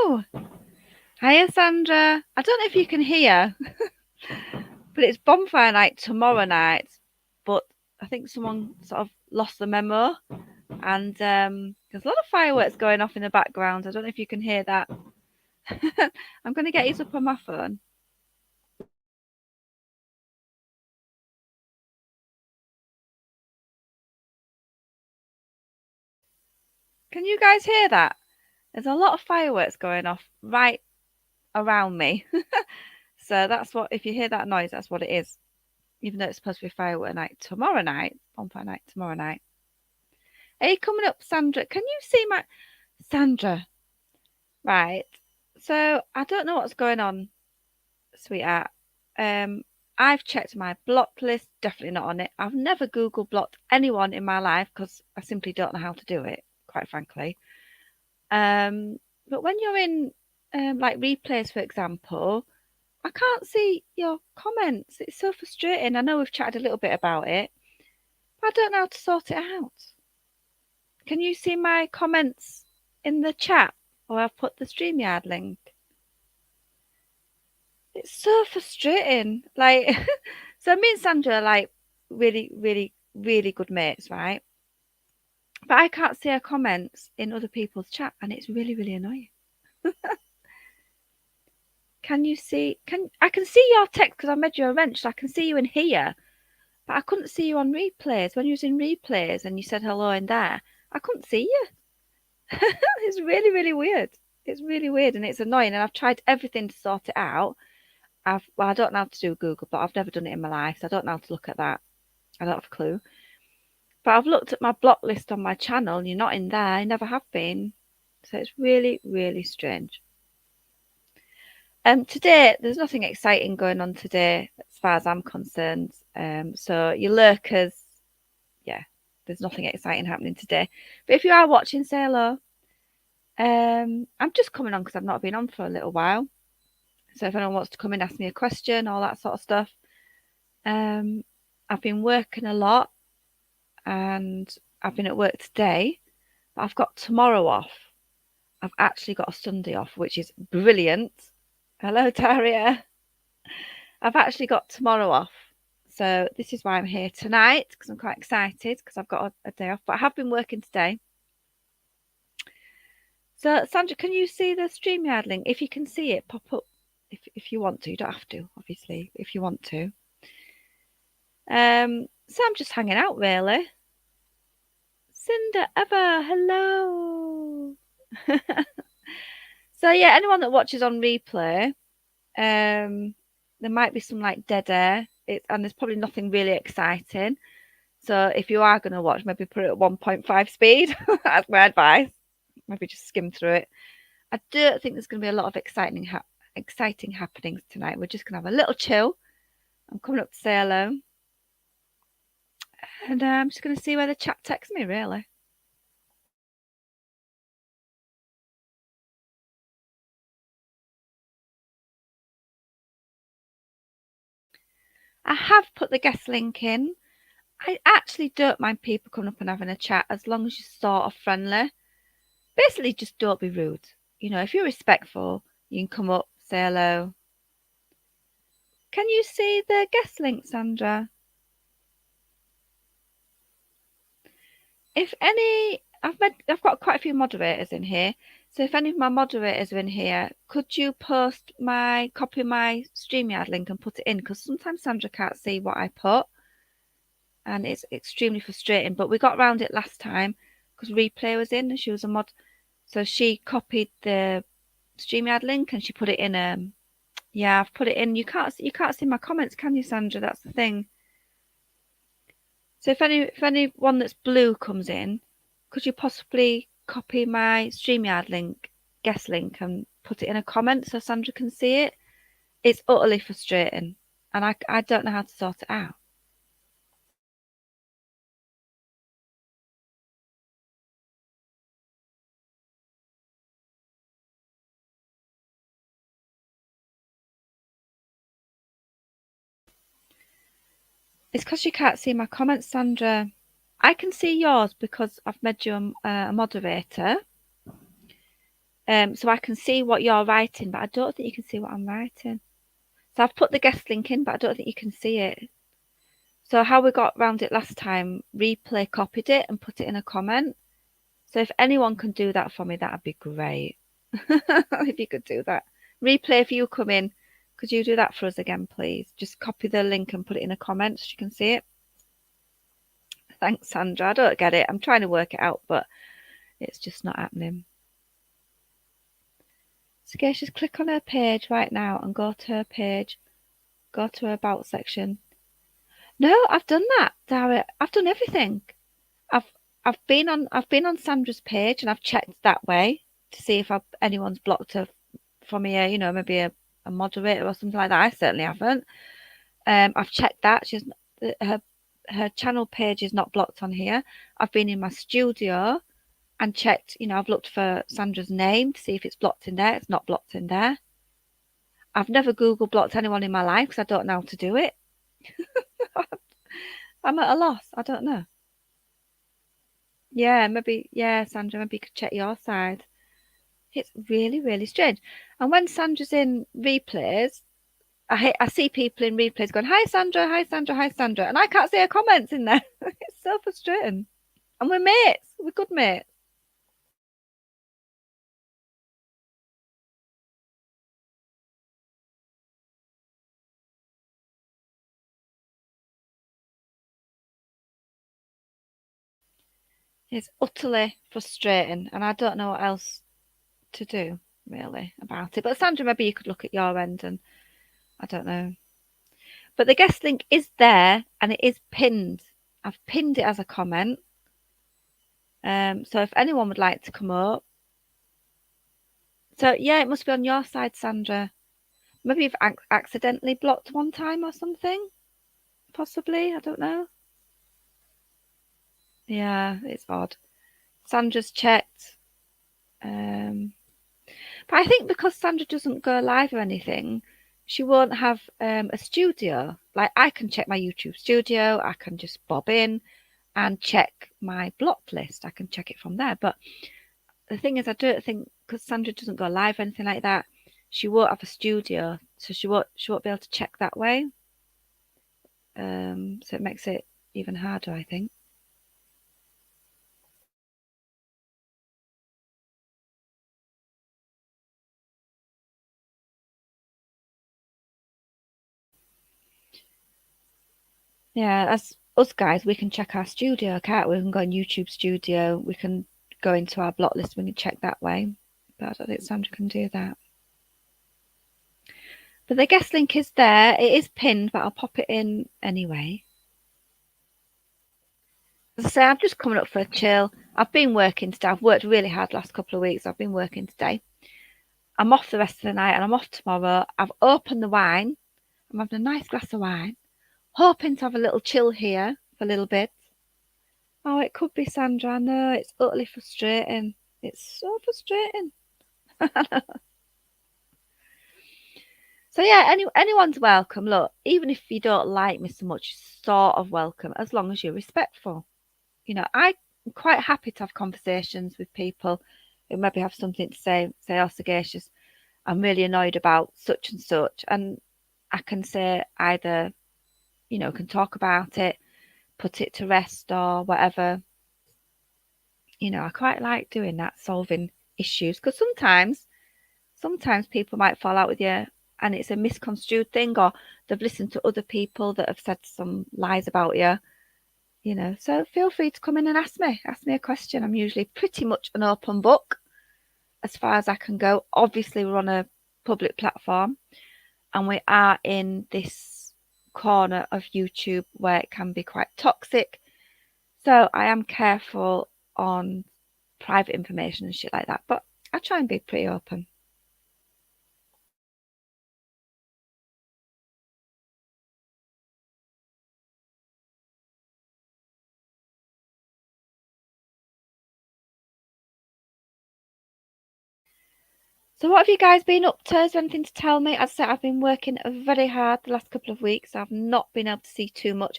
Hello. Hiya, Sandra. I don't know if you can hear, but it's bonfire night tomorrow night. But I think someone sort of lost the memo, and there's a lot of fireworks going off in the background. I don't know if you can hear that. I'm going to get these up on my phone. Can you guys hear that? There's a lot of fireworks going off right around me. So that's what, if you hear that noise, that's what it is. Even though it's supposed to be firework night tomorrow night, bonfire night tomorrow night. Are you coming up, Sandra? Can you see my Sandra? Right. So I don't know what's going on, sweetheart. I've checked my blocked list, definitely not on it. I've never Google blocked anyone in my life because I simply don't know how to do it, quite frankly. But when you're in like replays, for example, I can't see your comments. It's so frustrating. I know we've chatted a little bit about it, but I don't know how to sort it out. Can you see my comments in the chat? Or I've put the StreamYard link. It's so frustrating. Like, so me and Sandra are like really, really, really good mates, right? But I can't see her comments in other people's chat, and it's really, really annoying. Can you see? I can see your text because I made you a wrench, so I can see you in here. But I couldn't see you on replays. When you was in replays and you said hello in there, I couldn't see you. It's really, really weird. It's really weird and it's annoying. And I've tried everything to sort it out. I don't know how to do Google, but I've never done it in my life, so I don't know how to look at that. I don't have a clue. But I've looked at my block list on my channel, and you're not in there. You never have been. So it's really, really strange. Today there's nothing exciting going on today, as far as I'm concerned. So your lurkers, yeah, there's nothing exciting happening today. But if you are watching, say hello. I'm just coming on because I've not been on for a little while. So if anyone wants to come in, ask me a question, all that sort of stuff. I've been working a lot and I've been at work today, but I've got tomorrow off. I've actually got a Sunday off, which is brilliant. Hello, Daria. I've actually got tomorrow off. So this is why I'm here tonight because I'm quite excited because I've got a day off, but I have been working today. So Sandra, can you see the StreamYard link? If you can see it, pop up if you want to. You don't have to, obviously, if you want to. So I'm just hanging out really. Cinder Eva, hello. So yeah, anyone that watches on replay, there might be some like dead air. And there's probably nothing really exciting. So if you are going to watch, maybe put it at 1.5 speed. That's my advice. Maybe just skim through it. I don't think there's going to be a lot of exciting happenings tonight. We're just going to have a little chill. I'm coming up to say hello. And I'm just going to see where the chat takes me, really. I have put the guest link in. I actually don't mind people coming up and having a chat as long as you're sort of friendly. Basically, just don't be rude. You know, if you're respectful, you can come up, say hello. Can you see the guest link, Sandra? If any, I've got quite a few moderators in here. So if any of my moderators are in here, could you copy my StreamYard link and put it in? Because sometimes Sandra can't see what I put. And it's extremely frustrating. But we got around it last time because Replay was in and she was a mod. So she copied the StreamYard link and she put it in. Yeah, I've put it in. You can't see my comments, can you, Sandra? That's the thing. So if anyone that's blue comes in, could you possibly copy my StreamYard link, guest link, and put it in a comment so Sandra can see it? It's utterly frustrating, and I don't know how to sort it out. It's because you can't see my comments, Sandra. I can see yours because I've made you a moderator. so I can see what you're writing, but I don't think you can see what I'm writing. So I've put the guest link in, but I don't think you can see it. So how we got around it last time, Replay copied it and put it in a comment. So if anyone can do that for me, that'd be great. If you could do that. Replay, if you come in, could you do that for us again, please? Just copy the link and put it in a comment so you can see it. Thanks, Sandra. I don't get it. I'm trying to work it out, but it's just not happening. Sagacious, click on her page right now and go to her page. Go to her about section. No, I've done that, Dara. I've done everything. I've been on Sandra's page and I've checked that way to see if anyone's blocked her from here. You know, maybe a moderator or something like that. I certainly haven't. I've checked that. Her channel page is not blocked on here. I've been in my studio and checked. You know, I've looked for Sandra's name to see if it's blocked in there. It's not blocked in there. I've never Google blocked anyone in my life because I don't know how to do it. I'm at a loss. I don't know. Yeah, maybe. Yeah, Sandra, maybe you could check your side. It's really, really strange. And when Sandra's in replays, I see people in replays going, "Hi Sandra, hi Sandra, hi Sandra," and I can't see her comments in there. It's so frustrating. And we're mates. We're good mates. It's utterly frustrating, and I don't know what else to do really about it. But Sandra, maybe you could look at your end, and I don't know. But the guest link is there, and it is pinned. I've pinned it as a comment. So if anyone would like to come up. So yeah, it must be on your side, Sandra. Maybe you've accidentally blocked one time or something. Possibly, I don't know. Yeah, it's odd. Sandra's checked. But I think because Sandra doesn't go live or anything, she won't have a studio. Like I can check my YouTube studio, I can just bob in and check my blocked list. I can check it from there. But the thing is, I don't think because Sandra doesn't go live or anything like that, she won't have a studio, so she won't be able to check that way. So it makes it even harder, I think. Yeah, as us guys, we can check our studio, can't we? We can go on YouTube Studio. We can go into our block list. We can check that way. But I don't think Sandra can do that. But the guest link is there. It is pinned, but I'll pop it in anyway. As I say, I'm just coming up for a chill. I've been working today. I've worked really hard the last couple of weeks. I've been working today. I'm off the rest of the night and I'm off tomorrow. I've opened the wine. I'm having a nice glass of wine. Hoping to have a little chill here for a little bit. Oh, it could be Sandra. I know, it's utterly frustrating. It's so frustrating. So yeah, anyone's welcome. Look, even if you don't like me so much, sort of welcome, as long as you're respectful. You know, I'm quite happy to have conversations with people who maybe have something to say, oh, Sagacious, I'm really annoyed about such and such. And I can say either, you know, can talk about it, put it to rest or whatever. You know, I quite like doing that, solving issues, because sometimes people might fall out with you and it's a misconstrued thing, or they've listened to other people that have said some lies about you, you know. So feel free to come in and ask me a question. I'm usually pretty much an open book as far as I can go. Obviously, we're on a public platform and we are in this corner of YouTube where it can be quite toxic. So I am careful on private information and shit like that, but I try and be pretty open. So what have you guys been up to? Is there anything to tell me? As I said, I've been working very hard the last couple of weeks. I've not been able to see too much.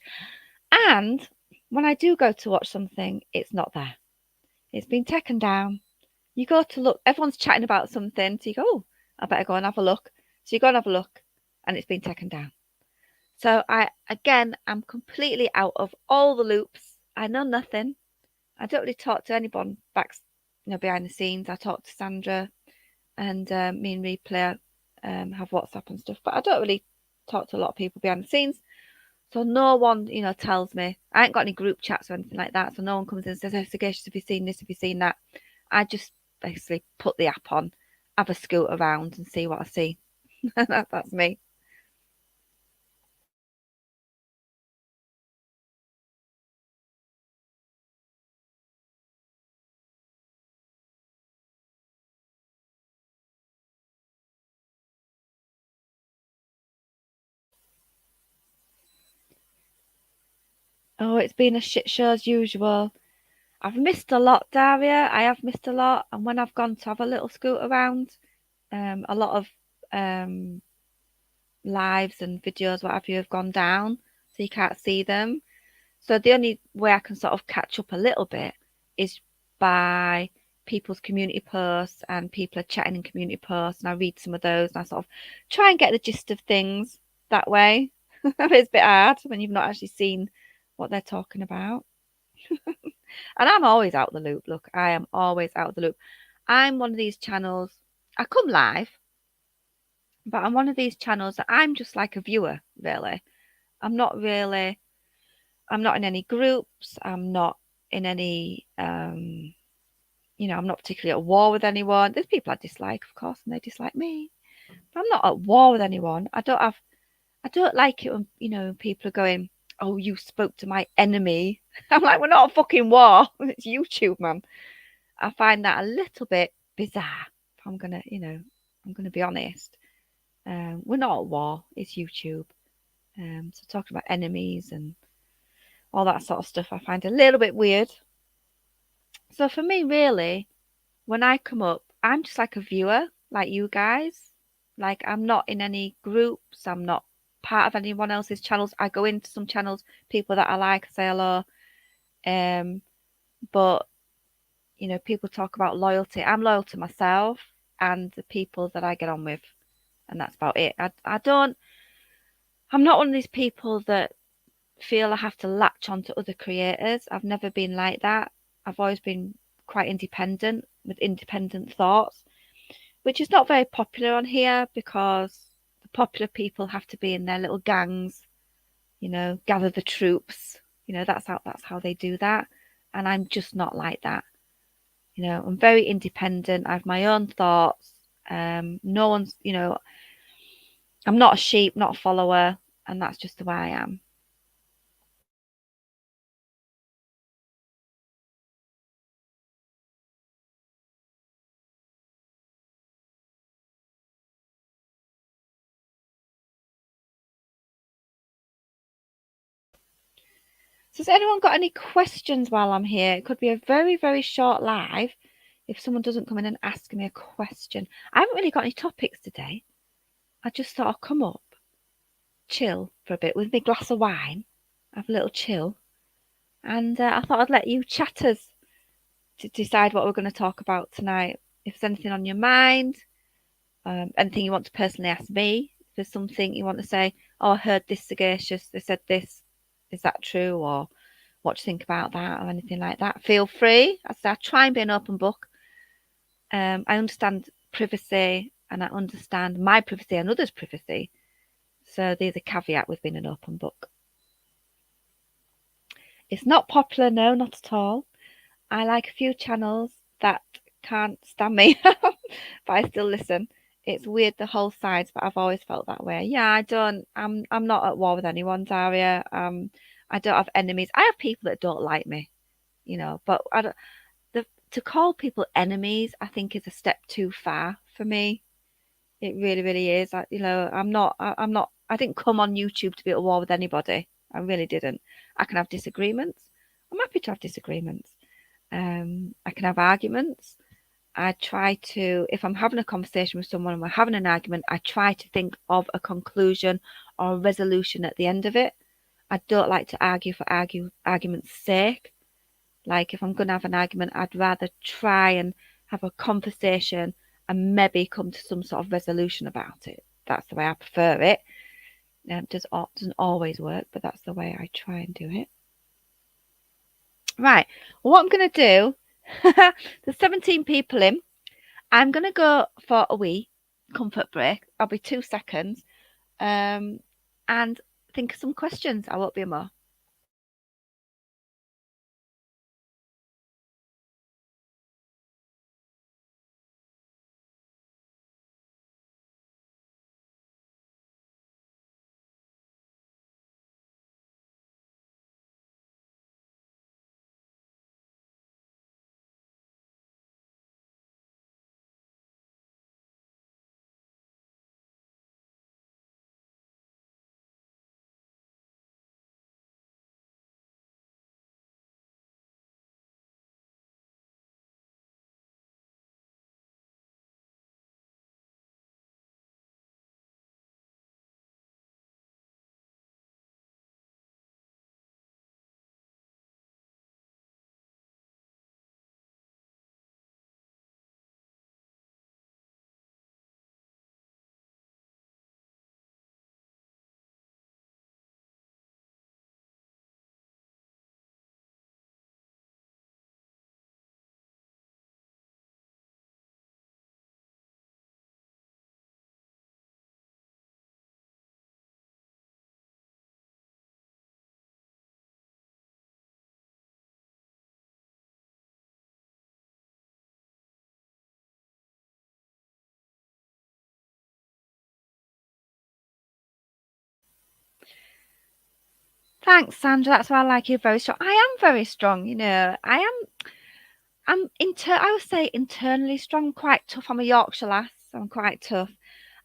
And when I do go to watch something, it's not there. It's been taken down. You go to look, everyone's chatting about something, so you go, oh, I better go and have a look. So you go and have a look, and it's been taken down. So I'm completely out of all the loops. I know nothing. I don't really talk to anyone behind the scenes. I talk to Sandra, and me and Replay have WhatsApp and stuff, but I don't really talk to a lot of people behind the scenes. So no one, tells me. I ain't got any group chats or anything like that. So no one comes in and says, "Oh, Sagacious, have you seen this? Have you seen that?" I just basically put the app on, have a scoot around, and see what I see. That's me. Oh, it's been a shit show as usual. I've missed a lot, Daria. I have missed a lot. And when I've gone to have a little scoot around, a lot of um, lives and videos, what have you, have gone down. So you can't see them. So the only way I can sort of catch up a little bit is by people's community posts, and people are chatting in community posts, and I read some of those and I sort of try and get the gist of things that way. It's a bit hard when you've not actually seen what they're talking about. And I'm always out the loop. Look, I am always out the loop. I'm one of these channels, I come live, but I'm one of these channels that I'm just like a viewer, really. I'm not really, I'm not in any groups. I'm not in any, I'm not particularly at war with anyone. There's people I dislike, of course, and they dislike me. But I'm not at war with anyone. I don't like it when, people are going, "Oh, you spoke to my enemy." I'm like, we're not a fucking war. It's YouTube, man. I find that a little bit bizarre. If I'm gonna be honest. We're not at war. It's YouTube. So talking about enemies and all that sort of stuff, I find a little bit weird. So for me, really, when I come up, I'm just like a viewer, like you guys. Like I'm not in any groups. I'm not part of anyone else's channels. I go into some channels, people that I like, I say hello. Um, but people talk about loyalty. I'm loyal to myself and the people that I get on with, and that's about it. I'm not one of these people that feel I have to latch onto other creators. I've never been like that. I've always been quite independent with independent thoughts, which is not very popular on here because the popular people have to be in their little gangs, gather the troops. That's how they do that. And I'm just not like that. I'm very independent. I have my own thoughts. No one's, I'm not a sheep, not a follower, and that's just the way I am. So has anyone got any questions while I'm here? It could be a very, very short live if someone doesn't come in and ask me a question. I haven't really got any topics today. I just thought I'd come up, chill for a bit with my glass of wine, have a little chill, and I thought I'd let you chatters to decide what we're going to talk about tonight. If there's anything on your mind, anything you want to personally ask me, if there's something you want to say, oh, I heard this Sagacious, they said this, is that true? Or what do you think about that? Or anything like that, feel free. I try and be an open book. I understand privacy and I understand my privacy and others' privacy. So there's a caveat with being an open book. It's not popular, no, not at all. I like a few channels that can't stand me, but I still listen. It's weird the whole sides, but I've always felt that way. Yeah, I don't. I'm not at war with anyone, Daria. I don't have enemies. I have people that don't like me, but I don't. To call people enemies, I think is a step too far for me. It really, really is. I'm not. I didn't come on YouTube to be at war with anybody. I really didn't. I can have disagreements. I'm happy to have disagreements. I can have arguments. I try to, if I'm having a conversation with someone and we're having an argument, I try to think of a conclusion or a resolution at the end of it. I don't like to argue for argument's sake. Like if I'm going to have an argument, I'd rather try and have a conversation, and maybe come to some sort of resolution about it. That's the way I prefer it. Doesn't always work, but that's the way I try and do it. Right. Well, what I'm going to do, there's 17 people in. I'm going to go for a wee comfort break. I'll be 2 seconds. And think of some questions. I won't be more. Thanks, Sandra. That's why I like you. Very strong. I am very strong. I would say internally strong. I'm quite tough. I'm a Yorkshire lass. I'm quite tough,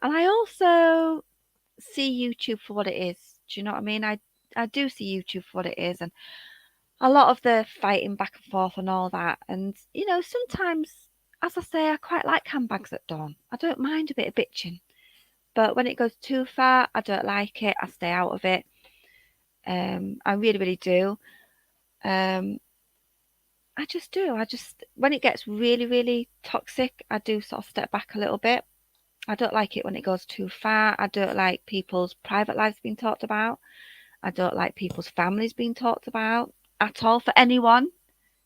and I also see YouTube for what it is. Do you know what I mean? I do see YouTube for what it is, and a lot of the fighting back and forth and all that. And sometimes, as I say, I quite like handbags at dawn. I don't mind a bit of bitching, but when it goes too far, I don't like it. I stay out of it. I really, really do. I just do. When it gets really, really toxic, I do sort of step back a little bit. I don't like it when it goes too far. I don't like people's private lives being talked about. I don't like people's families being talked about at all for anyone,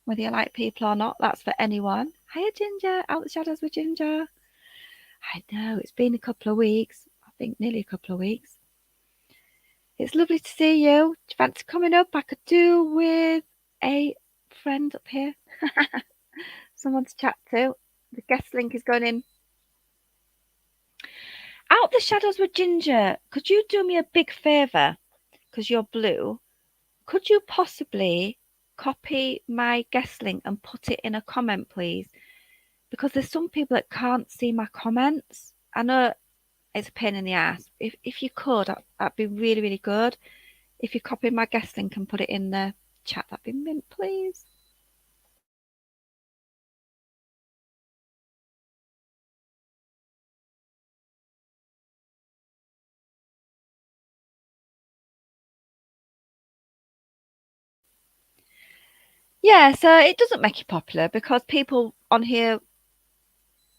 whether you like people or not. That's for anyone. Hiya, Ginger. Out the shadows with Ginger. I know, it's been a couple of weeks. I think nearly a couple of weeks. It's lovely to see you. Do you fancy coming up? I could do with a friend up here. Someone to chat to. The guest link is going in. Out the shadows with Ginger. Could you do me a big favour? Because you're blue. Could you possibly copy my guest link and put it in a comment, please? Because there's some people that can't see my comments. I know it's a pain in the ass. If you could, that'd be really, really good. If you copy my guest link and put it in the chat, that'd be mint, please. Yeah, so it doesn't make you popular because people on here,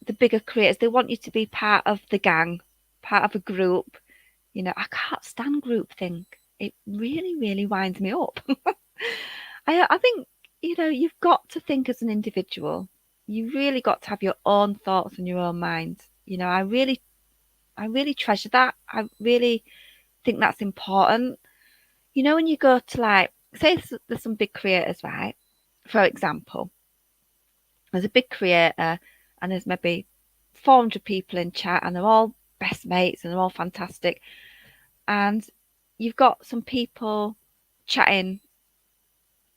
the bigger creators, they want you to be part of the gang, part of a group. I can't stand groupthink. It really, really winds me up. I think, you've got to think as an individual. You really got to have your own thoughts and your own mind. I really treasure that. I really think that's important. When you go to like, say there's some big creators, right? For example, there's a big creator and there's maybe 400 people in chat and they're all best mates and they're all fantastic. And you've got some people chatting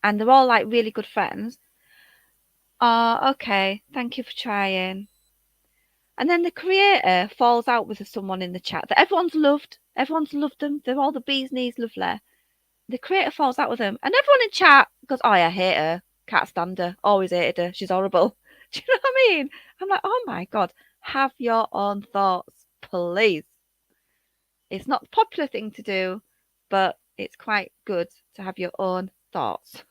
and they're all like really good friends. Oh, okay. Thank you for trying. And then the creator falls out with someone in the chat that everyone's loved. Everyone's loved them. They're all the bee's knees lovely. The creator falls out with them, and everyone in chat goes, "Oh, yeah, I hate her. Can't stand her. Always hated her. She's horrible." Do you know what I mean? I'm like, oh my God, have your own thoughts, please. It's not the popular thing to do, but it's quite good to have your own thoughts.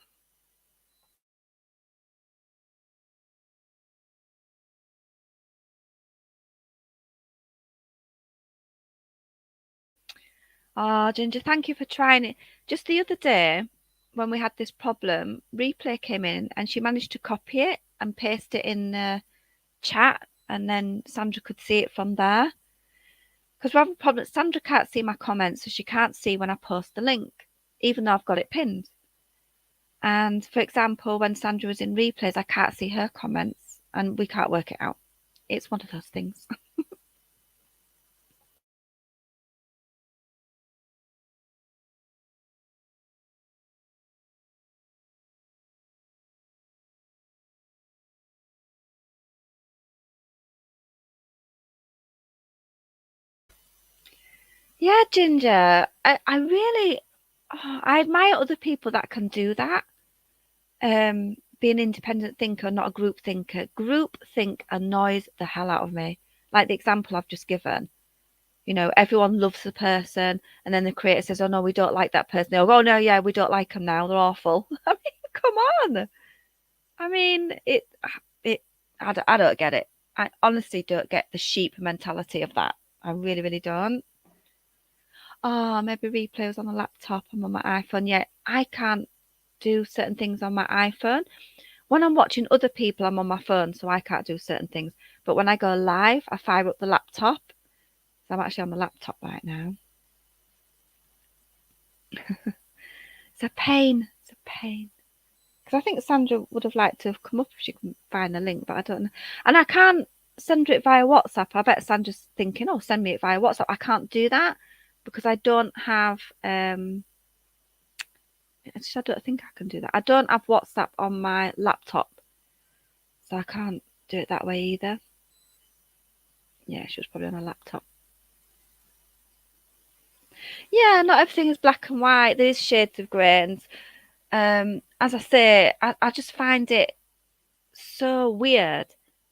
Oh, Ginger, thank you for trying it. Just the other day, when we had this problem, Replay came in and she managed to copy it and paste it in the chat, and then Sandra could see it from there. Because we're having a problem. Sandra can't see my comments, so she can't see when I post the link, even though I've got it pinned. And for example, when Sandra was in replays, I can't see her comments and we can't work it out. It's one of those things. Yeah, Ginger, I really, I admire other people that can do that. Be an independent thinker, not a group thinker. Group think annoys the hell out of me. Like the example I've just given. You know, everyone loves the person, and then the creator says, "Oh no, we don't like that person." They'll go, "Oh no, yeah, we don't like them now. They're awful." I mean, come on. I mean, I don't get it. I honestly don't get the sheep mentality of that. I really, really don't. Oh, maybe replay was on a laptop. I'm on my iPhone. Yeah, I can't do certain things on my iPhone. When I'm watching other people, I'm on my phone, so I can't do certain things. But when I go live, I fire up the laptop. So I'm actually on the laptop right now. It's a pain. It's a pain. Because I think Sandra would have liked to have come up if she can find the link, but I don't know. And I can't send her it via WhatsApp. I bet Sandra's thinking, "Oh, send me it via WhatsApp." I can't do that because I don't have. I don't think I can do that. I don't have WhatsApp on my laptop, so I can't do it that way either. Yeah, she was probably on a laptop. Yeah, not everything is black and white. There's shades of grey, and as I say, I just find it so weird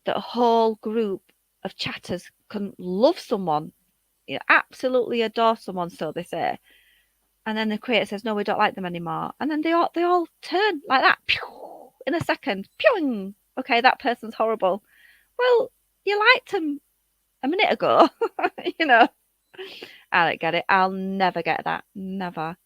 that a whole group of chatters can love someone, you know, absolutely adore someone, so they say, and then the creator says, "No, we don't like them anymore," and then they all turn like that, pew, in a second, pew. Okay, that person's horrible. Well, you liked them a minute ago, you know. I don't get it. I'll never get that. Never.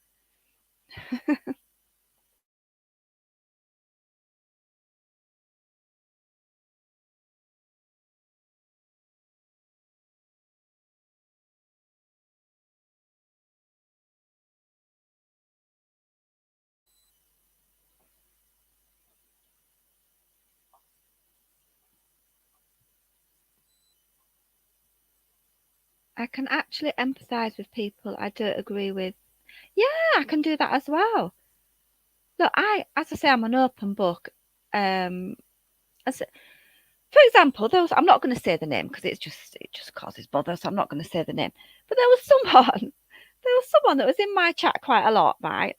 I can actually empathize with people I don't agree with. Yeah, I can do that as well. Look, as I say, I'm an open book. As, for example, I'm not going to say the name because it just causes bother, so I'm not going to say the name. But there was someone, there was someone that was in my chat quite a lot, right?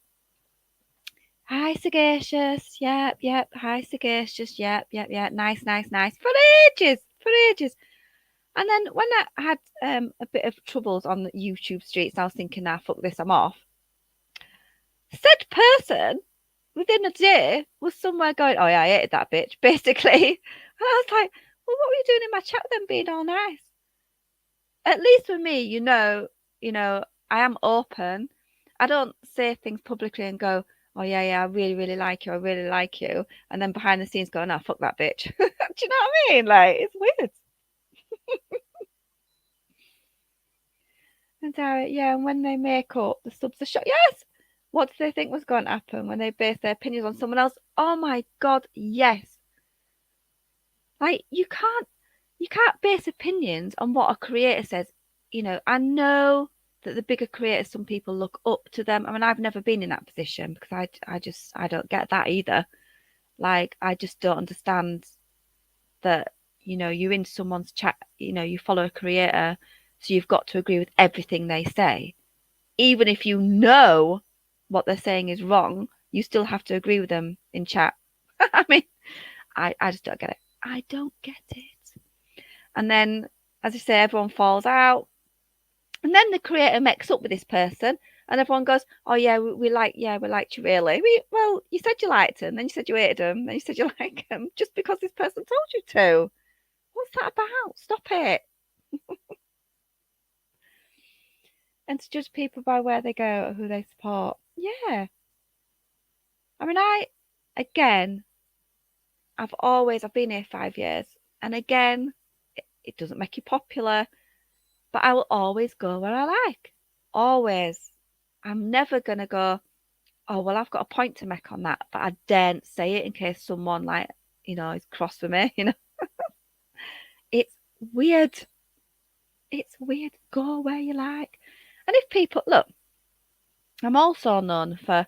Hi, sagacious. Yep, yep. Hi, sagacious. Yep, yep, yep. Nice, nice, nice. For ages, for ages. And then when I had a bit of troubles on the YouTube streets, I was thinking, "Nah, fuck this, I'm off." Said person within a day was somewhere going, "Oh yeah, I hated that bitch," basically. And I was like, "Well, what were you doing in my chat then, being all nice?" At least with me, I am open. I don't say things publicly and go, "Oh yeah, yeah, I really, really like you. I really like you," and then behind the scenes going, "Oh fuck that bitch." Do you know what I mean? Like it's weird. And yeah, and when they make up, the subs are shot. Yes. What do they think was going to happen when they base their opinions on someone else? Oh my god, yes. Like you can't base opinions on what a creator says. I know that the bigger creators, some people look up to them. I mean, I've never been in that position because I don't get that either. Like, I just don't understand that, you're in someone's chat, you follow a creator, so you've got to agree with everything they say. Even if you know what they're saying is wrong, you still have to agree with them in chat. I mean, I just don't get it. I don't get it. And then, as I say, everyone falls out. And then the creator makes up with this person, and everyone goes, "Oh yeah, we liked you really." Well, you said you liked him, then you said you hated him, then you said you like him, just because this person told you to. What's that about? Stop it. And to judge people by where they go or who they support. Yeah. I mean, I've been here 5 years. And again, it doesn't make you popular, but I will always go where I like. Always. I'm never going to go, oh, well, I've got a point to make on that, but I daren't say it in case someone, like, is cross with me, It's weird. It's weird. Go where you like. And if people, look, I'm also known for,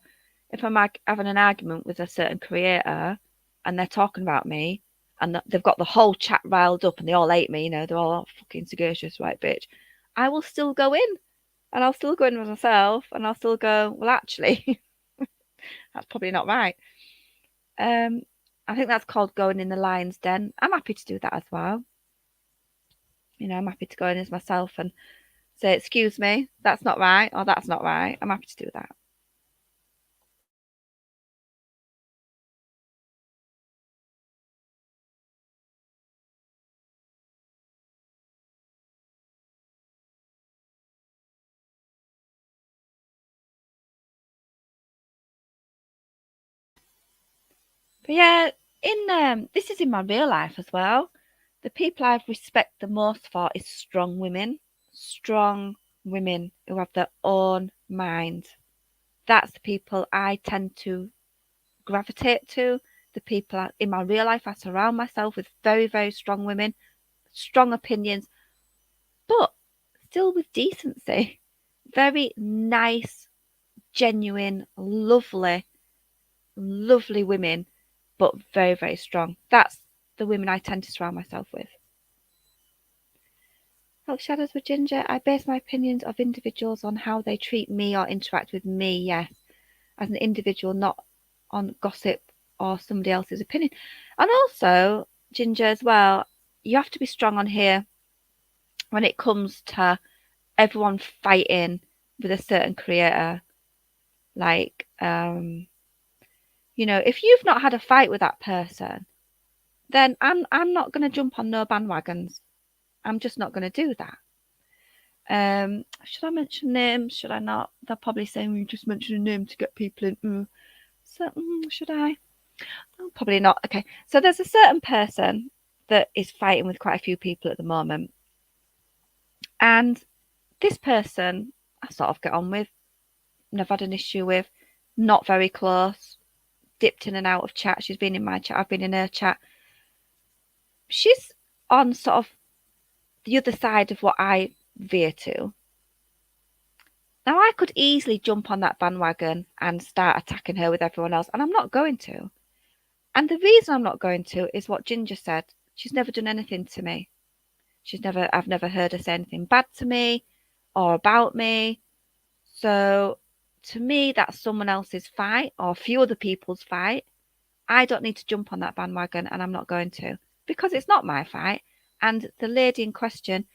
if I'm having an argument with a certain creator and they're talking about me and they've got the whole chat riled up and they all hate me, they're all, oh, fucking sagacious, right, bitch. I will still go in and I'll still go in with myself and I'll still go, well, actually, that's probably not right. I think that's called going in the lion's den. I'm happy to do that as well. I'm happy to go in as myself and say, excuse me, that's not right, or that's not right. I'm happy to do that. But yeah, this is in my real life as well. The people I respect the most for is strong women who have their own mind. That's the people I tend to gravitate to. The people in my real life, I surround myself with very, very strong women, strong opinions, but still with decency. Very nice, genuine, lovely, lovely women, but very, very strong. That's the women I tend to surround myself with. Like Shadows with Ginger, I base my opinions of individuals on how they treat me or interact with me, yes, as an individual, not on gossip or somebody else's opinion. And also, Ginger, as well, you have to be strong on here when it comes to everyone fighting with a certain creator. Like, if you've not had a fight with that person, then I'm not going to jump on no bandwagons. I'm just not going to do that. Should I mention names? Should I not? They'll probably say we just mention a name to get people in. So should I? Oh, probably not. Okay. So there's a certain person that is fighting with quite a few people at the moment, and this person I sort of get on with, never had an issue with, not very close, dipped in and out of chat. She's been in my chat, I've been in her chat. She's on sort of the other side of what I veer to. Now, I could easily jump on that bandwagon and start attacking her with everyone else, and I'm not going to. And the reason I'm not going to is what Ginger said. She's never done anything to me. I've never heard her say anything bad to me or about me. So to me, that's someone else's fight or a few other people's fight. I don't need to jump on that bandwagon, and I'm not going to, because it's not my fight. And the lady in question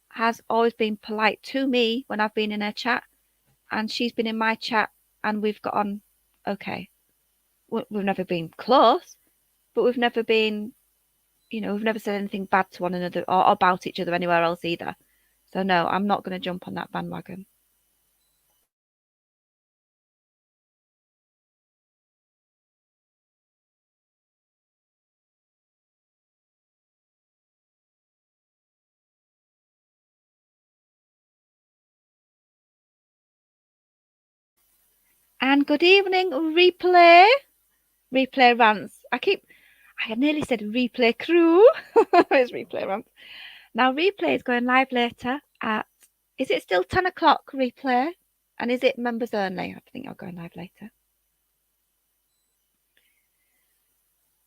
has always been polite to me when I've been in her chat, and she's been in my chat, and we've got on okay. We've never been close, but we've never been, we've never said anything bad to one another or about each other anywhere else either. So no, I'm not going to jump on that bandwagon. And good evening, replay rants. I nearly said replay crew. It's replay rants. Now, replay is going live later is it still 10 o'clock, replay? And is it members only? I think I'll go live later.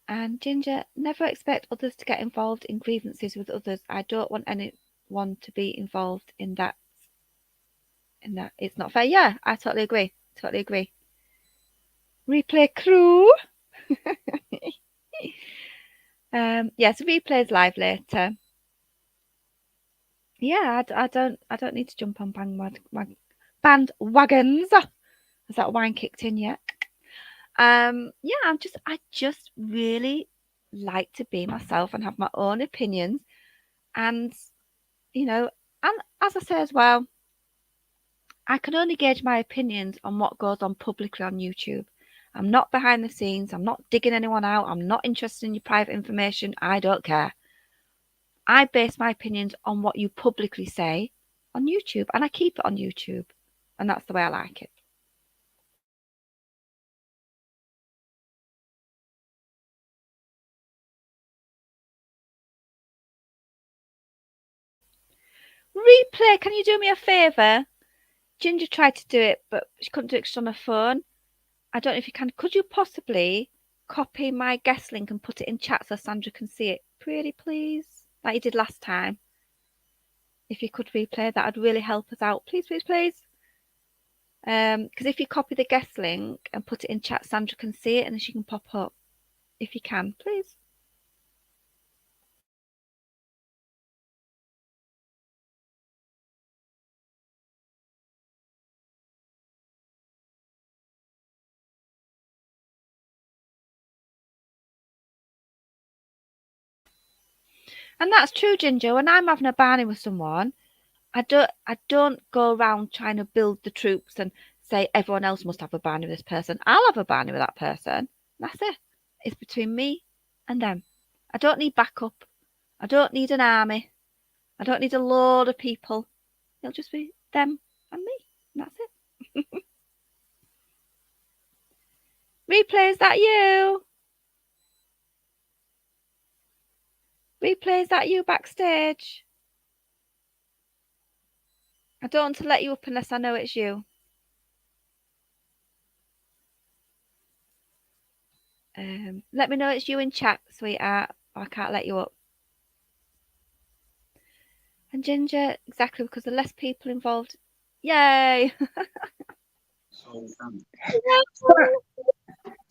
And Ginger, never expect others to get involved in grievances with others. I don't want anyone to be involved in that. It's not fair. Yeah, I totally agree. Totally agree. Replay crew. Yes, replay's live later. Yeah, I don't need to jump on bandwagons. Has that wine kicked in yet? Yeah, I just really like to be myself and have my own opinions, and and as I say as well, I can only gauge my opinions on what goes on publicly on YouTube. I'm not behind the scenes. I'm not digging anyone out. I'm not interested in your private information. I don't care. I base my opinions on what you publicly say on YouTube, and I keep it on YouTube. And that's the way I like it. Replay, can you do me a favour? Ginger tried to do it, but she couldn't do it because she's on her phone. I don't know if you can. Could you possibly copy my guest link and put it in chat so Sandra can see it? Pretty please. Like you did last time. If you could replay, that would really help us out. Please, please, please. Because if you copy the guest link and put it in chat, Sandra can see it and then she can pop up. If you can, please. And that's true, Ginger. When I'm having a barney with someone, I don't go around trying to build the troops and say everyone else must have a barney with this person. I'll have a barney with that person. That's it. It's between me and them. I don't need backup. I don't need an army. I don't need a load of people. It'll just be them and me. And that's it. Replay, is that you? Replay, is that you backstage? I don't want to let you up unless I know it's you. Let me know it's you in chat, sweetheart. I can't let you up. And Ginger, exactly, because the less people involved. Yay!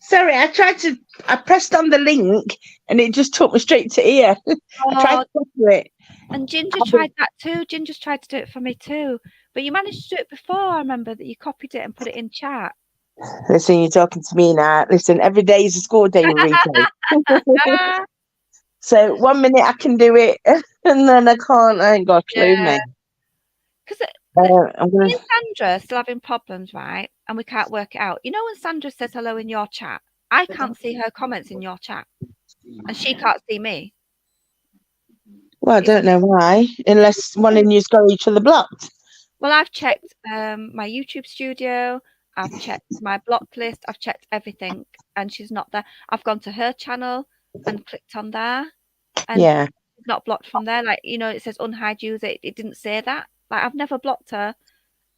Sorry, I pressed on the link and it just took me straight to here. I tried to copy it. And Ginger tried that too. Ginger's tried to do it for me too. But you managed to do it before, I remember, that you copied it and put it in chat. Listen, you're talking to me now. Listen, every day is a school day with replay. So 1 minute I can do it and then I can't. I ain't got a clue, mate. Because me and Sandra are still having problems, right? And we can't work it out. You know when Sandra says hello in your chat, I can't see her comments in your chat. And she can't see me. Well, I don't know why, unless one of you's got each other blocked. Well, I've checked my YouTube studio, I've checked my block list, I've checked everything, and she's not there. I've gone to her channel and clicked on there, and she's not blocked from there. Like, you know, it says unhide user. It didn't say that. Like, I've never blocked her,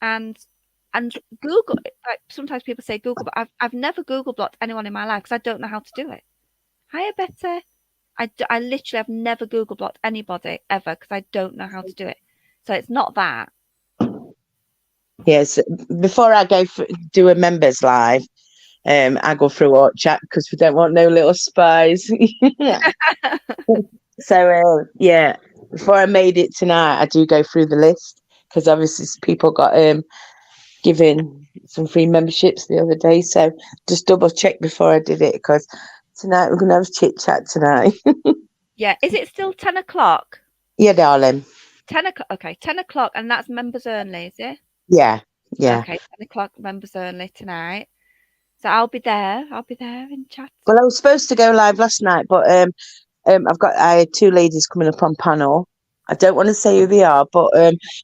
and Google. Like, sometimes people say Google, but I've never Google blocked anyone in my life because I don't know how to do it. Hiya, Betty. I literally have never Google blocked anybody ever because I don't know how to do it. So it's not that. Yes, before I go do a members live, I go through our chat because we don't want no little spies. So yeah, before I made it tonight, I do go through the list because obviously people got given some free memberships the other day. So just double check before I did it because tonight we're gonna have a chit chat tonight. Yeah, is it still 10 o'clock? Yeah, darling. 10 o'clock. Okay, 10 o'clock, and that's members only, is it? Yeah. Okay, 10 o'clock, members only tonight. So I'll be there. I'll be there in chat. Well, I was supposed to go live last night, but I had two ladies coming up on panel. I don't want to say who they are, but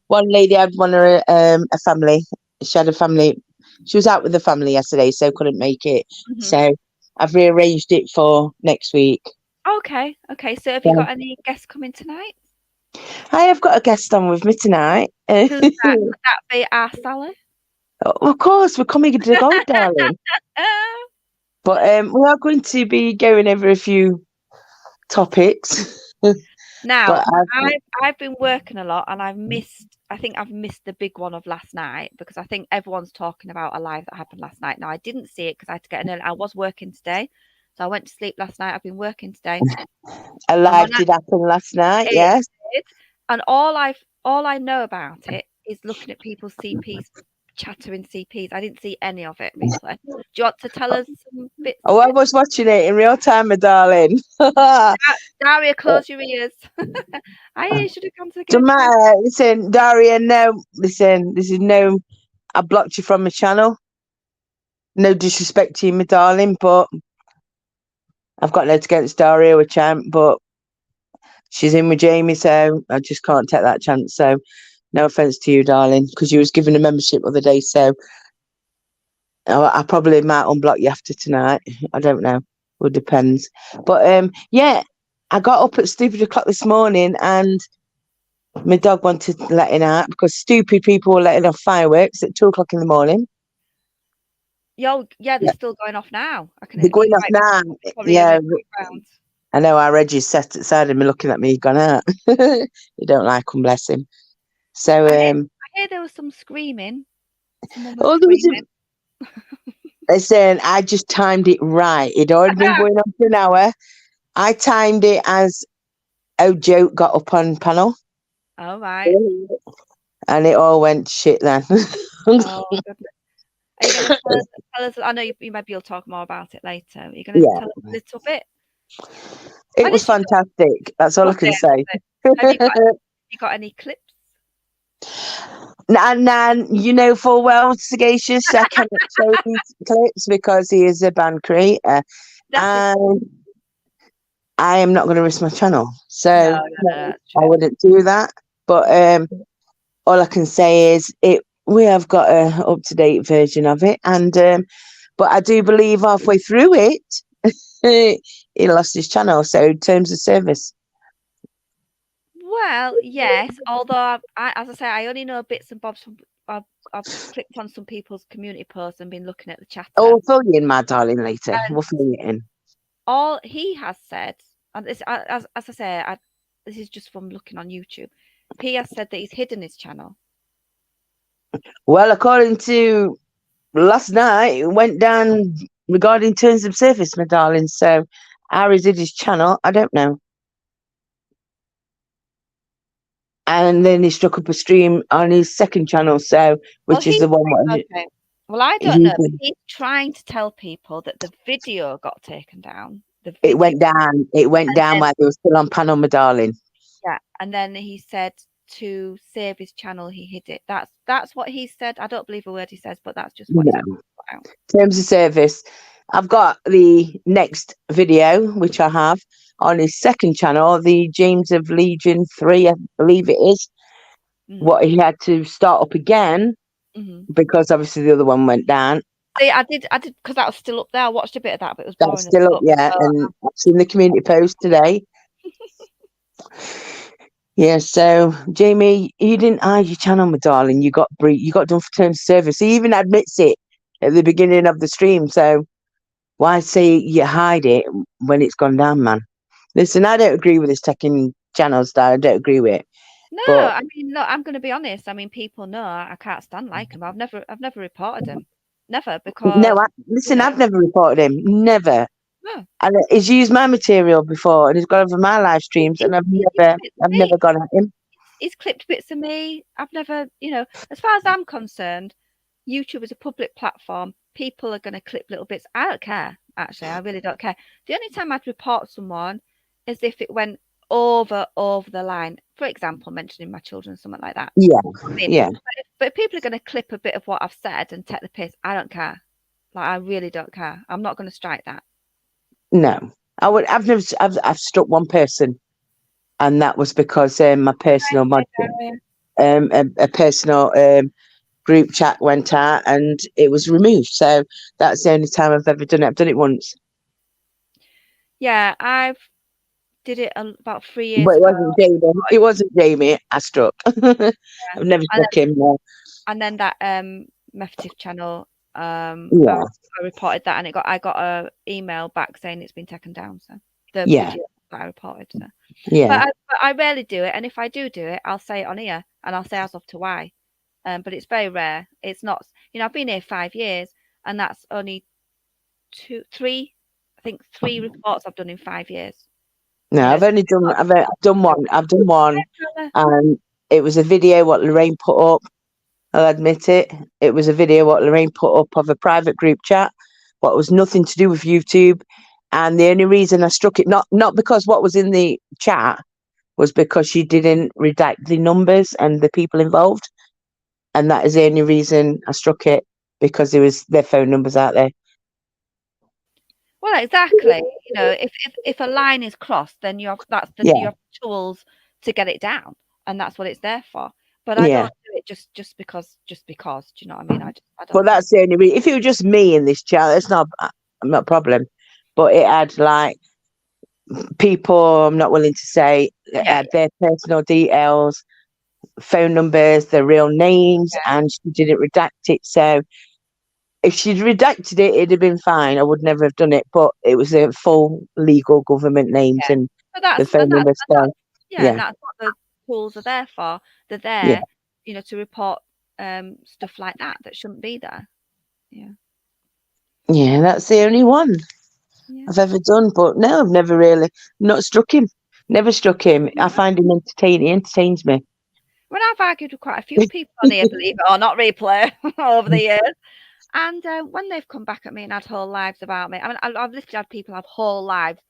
one lady had a family. She had a family. She was out with the family yesterday, so couldn't make it. Mm-hmm. So I've rearranged it for next week. Okay. So have you got any guests coming tonight? I have got a guest on with me tonight. Who's that? Could that be our Sally? Of course, we're coming to go, darling. But we are going to be going over a few topics. Now, I've been working a lot, and I think I've missed the big one of last night because I think everyone's talking about a live that happened last night. Now, I didn't see it because I had to get an early. I was working today, so I went to sleep last night. I've been working today. A live did happen last night, yes. And all I know about it is looking at people's CPs, chattering CPs. I didn't see any of it, Replay. Do you want to tell us some bits? Oh, I was watching it in real time, my darling. Daria, close your ears. I should have gone to the Don't matter. Listen, Daria, no. Listen, this is no. I blocked you from my channel. No disrespect to you, my darling, but I've got nothing against Daria, a champ, but she's in with Jamie, so I just can't take that chance. So no offense to you, darling, because you was given a membership the other day, so I probably might unblock you after tonight. I don't know. It depends. But yeah, I got up at stupid o'clock this morning and my dog wanted letting out because stupid people were letting off fireworks at 2 o'clock in the morning. Yo, yeah, they're still going off now. I can. They're going off now. Yeah. I know our Reggie's sat outside of me looking at me, he's gone out. You don't like him, bless him. So I hear there was some screaming. Someone was oh, screaming. Listen, I just timed it right. It'd already been going on for an hour. I timed it as Ojo got up on panel. Oh, right. And it all went shit then. Oh, goodness. Are you going to tell us? I know you maybe you'll talk more about it later. Are you going to tell us a little bit? It was fantastic. That's all I can say. Have you got any clips? Nah, you know full well, Sagacious, I cannot show these clips because he is a band creator. And I am not going to risk my channel. So no, I wouldn't do that. But all I can say is we have got an up-to-date version of it. And but I do believe halfway through it, he lost his channel. So terms of service. Well, yes. Although, as I say, I only know bits and bobs from. I've clicked on some people's community posts and been looking at the chat. Oh, we'll fill you in, my darling, later. We'll fill you in. All he has said, and this, as I say, this is just from looking on YouTube. He has said that he's hidden his channel. Well, according to last night, it went down regarding terms of service, my darling. So, how is it his channel? I don't know. And then he struck up a stream on his second channel, which is the one. Okay. Well, I don't know. But he's trying to tell people that the video got taken down. It went down. It went down while they were still on panel, my darling. Yeah, and then he said to save his channel, he hid it. That's what he said. I don't believe a word he says, but that's just what he said. Terms of service. I've got the next video, which I have on his second channel, the James of Legion 3, I believe it is. What he had to start up again because obviously the other one went down. See, I did because that was still up there. I watched a bit of that, but it was boring. That's still up, yeah. And I've seen the community post today. Yeah, so Jamie, you didn't hide your channel, my darling. You got done for terms of service. He even admits it at the beginning of the stream. So why say you hide it when it's gone down, man? Listen, I don't agree with this taking channels down. I don't agree with it. No, I mean, no, I'm going to be honest. I mean, people know I can't stand like him. I've never reported him. Never, because I've never reported him. Never. No. And he's used my material before, and he's gone over my live streams, and I've never gone at him. He's clipped bits of me. I've never, as far as I'm concerned, YouTube is a public platform. People are going to clip little bits. I don't care. Actually, I really don't care. The only time I'd report someone is if it went over the line. For example, mentioning my children, something like that. Yeah. But if people are going to clip a bit of what I've said and take the piss, I don't care. Like, I really don't care. I'm not going to strike that. No, I've struck one person, and that was because my personal a personal group chat went out and it was removed. So that's the only time I've ever done it. I've done it once. Yeah, I've did it about 3 years but it ago. wasn't Jamie. It wasn't Jamie I struck. I've never struck him. No. And then that Meftif channel, I reported that, and I got a email back saying it's been taken down. So the video that I reported. So. Yeah. But I rarely do it, and if I do it, I'll say it on here, and I'll say as of to why. But it's very rare. It's not. I've been here 5 years, and that's only 3 reports I've done in 5 years. No, I've only done. I've done one. I've done one, and it was a video what Lorraine put up. I'll admit it. It was a video what Lorraine put up of a private group chat, what was nothing to do with YouTube. And the only reason I struck it, not because what was in the chat, was because she didn't redact the numbers and the people involved. and that is the only reason I struck it, because there was their phone numbers out there. Well, exactly. You know, if a line is crossed, then you have tools to get it down, and that's what it's there for. But I Yeah. don't do it just because. Do you know what I mean? I don't. Well, that's the only reason. If it were just me in this chat, it's not a problem. But it had like people I'm not willing to say, their personal details, phone numbers, their real names, and she didn't redact it. So if she'd redacted it, it'd have been fine. I would never have done it. But it was a full legal government names and the phone numbers. And that's what the tools are there for. They're there, to report stuff like that shouldn't be there. Yeah. Yeah, that's the only one I've ever done. But no, I've never really not struck him. Never struck him. I find him entertaining. He entertains me. When I've argued with quite a few people on here, believe it or not, replay over the years. And when they've come back at me and had whole lives about me, I mean, I've literally had people have whole lives.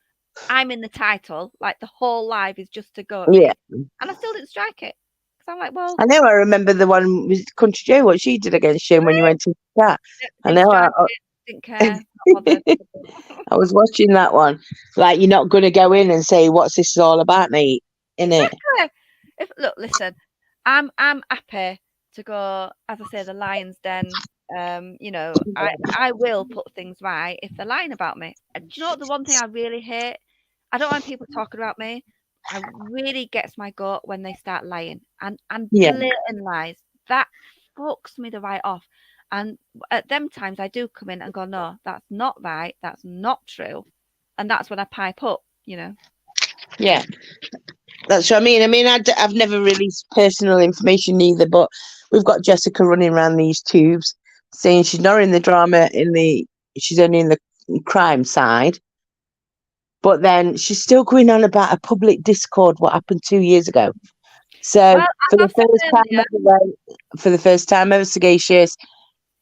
I'm in the title, like the whole life is just to go at me. And I still didn't strike it. Because I'm like, well. I know, I remember the one with Country Joe, what she did against you when you went to that. I know. Didn't care. I was watching that one. Like, you're not going to go in and say, what's this all about, mate? Innit? Look, listen, I'm happy to go, as I say, the Lion's Den. I will put things right if they're lying about me. Do you know what, the one thing I really hate? I don't want people talking about me. It really gets my goat when they start lying and blatant lies. That fucks me the right off. And at them times, I do come in and go, no, that's not right. That's not true. And that's when I pipe up, Yeah, that's what I mean. I've never released personal information either, but we've got Jessica running around these tubes saying she's not in the drama, she's only in the crime side. But then she's still going on about a public Discord, what happened 2 years ago. So for the first time ever, Sagacious,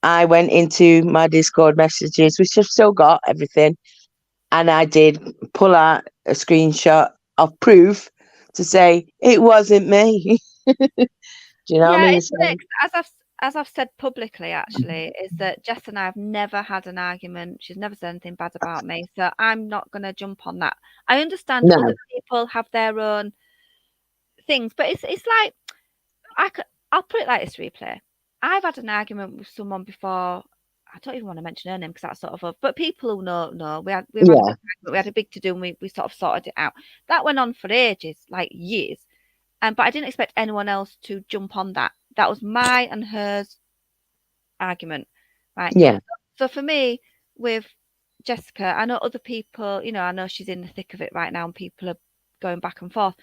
I went into my Discord messages, which I've still got everything, and I did pull out a screenshot of proof to say it wasn't me. Do you know what I mean? As I've said publicly, actually, is that Jess and I have never had an argument. She's never said anything bad about me, so I'm not going to jump on that. I understand other people have their own things, but it's like I'll put it like this, replay. I've had an argument with someone before. I don't even want to mention her name because that's sort of but people who know we had a big to do and we sort of sorted it out. That went on for ages, like years. But I didn't expect anyone else to jump on that. That was my and hers argument, right? Yeah. So for me, with Jessica, I know other people, I know she's in the thick of it right now and people are going back and forth.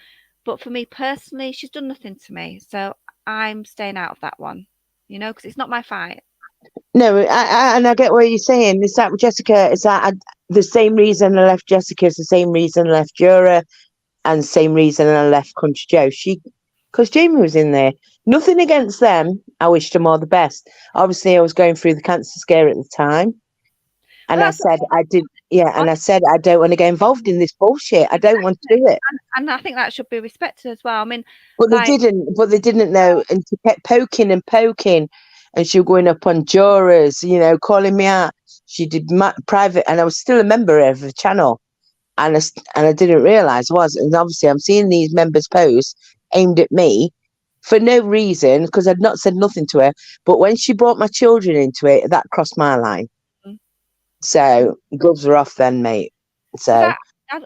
But for me personally, she's done nothing to me. So I'm staying out of that one, because it's not my fight. No, I get what you're saying. Is that with Jessica? Is that the same reason I left Jessica is the same reason I left Jura, and the same reason I left Country Joe. Because Jamie was in there. Nothing against them. I wished them all the best. Obviously, I was going through the cancer scare at the time, and I said I did. Yeah, and I said I don't want to get involved in this bullshit. I don't want to do it. And I think that should be respected as well. I mean, but they didn't know, and she kept poking and poking. And she was going up on jurors, calling me out. She did private, and I was still a member of the channel, and I didn't realise I was. And obviously, I'm seeing these members' posts aimed at me for no reason because I'd not said nothing to her. But when she brought my children into it, that crossed my line. Mm-hmm. So gloves are off then, mate. So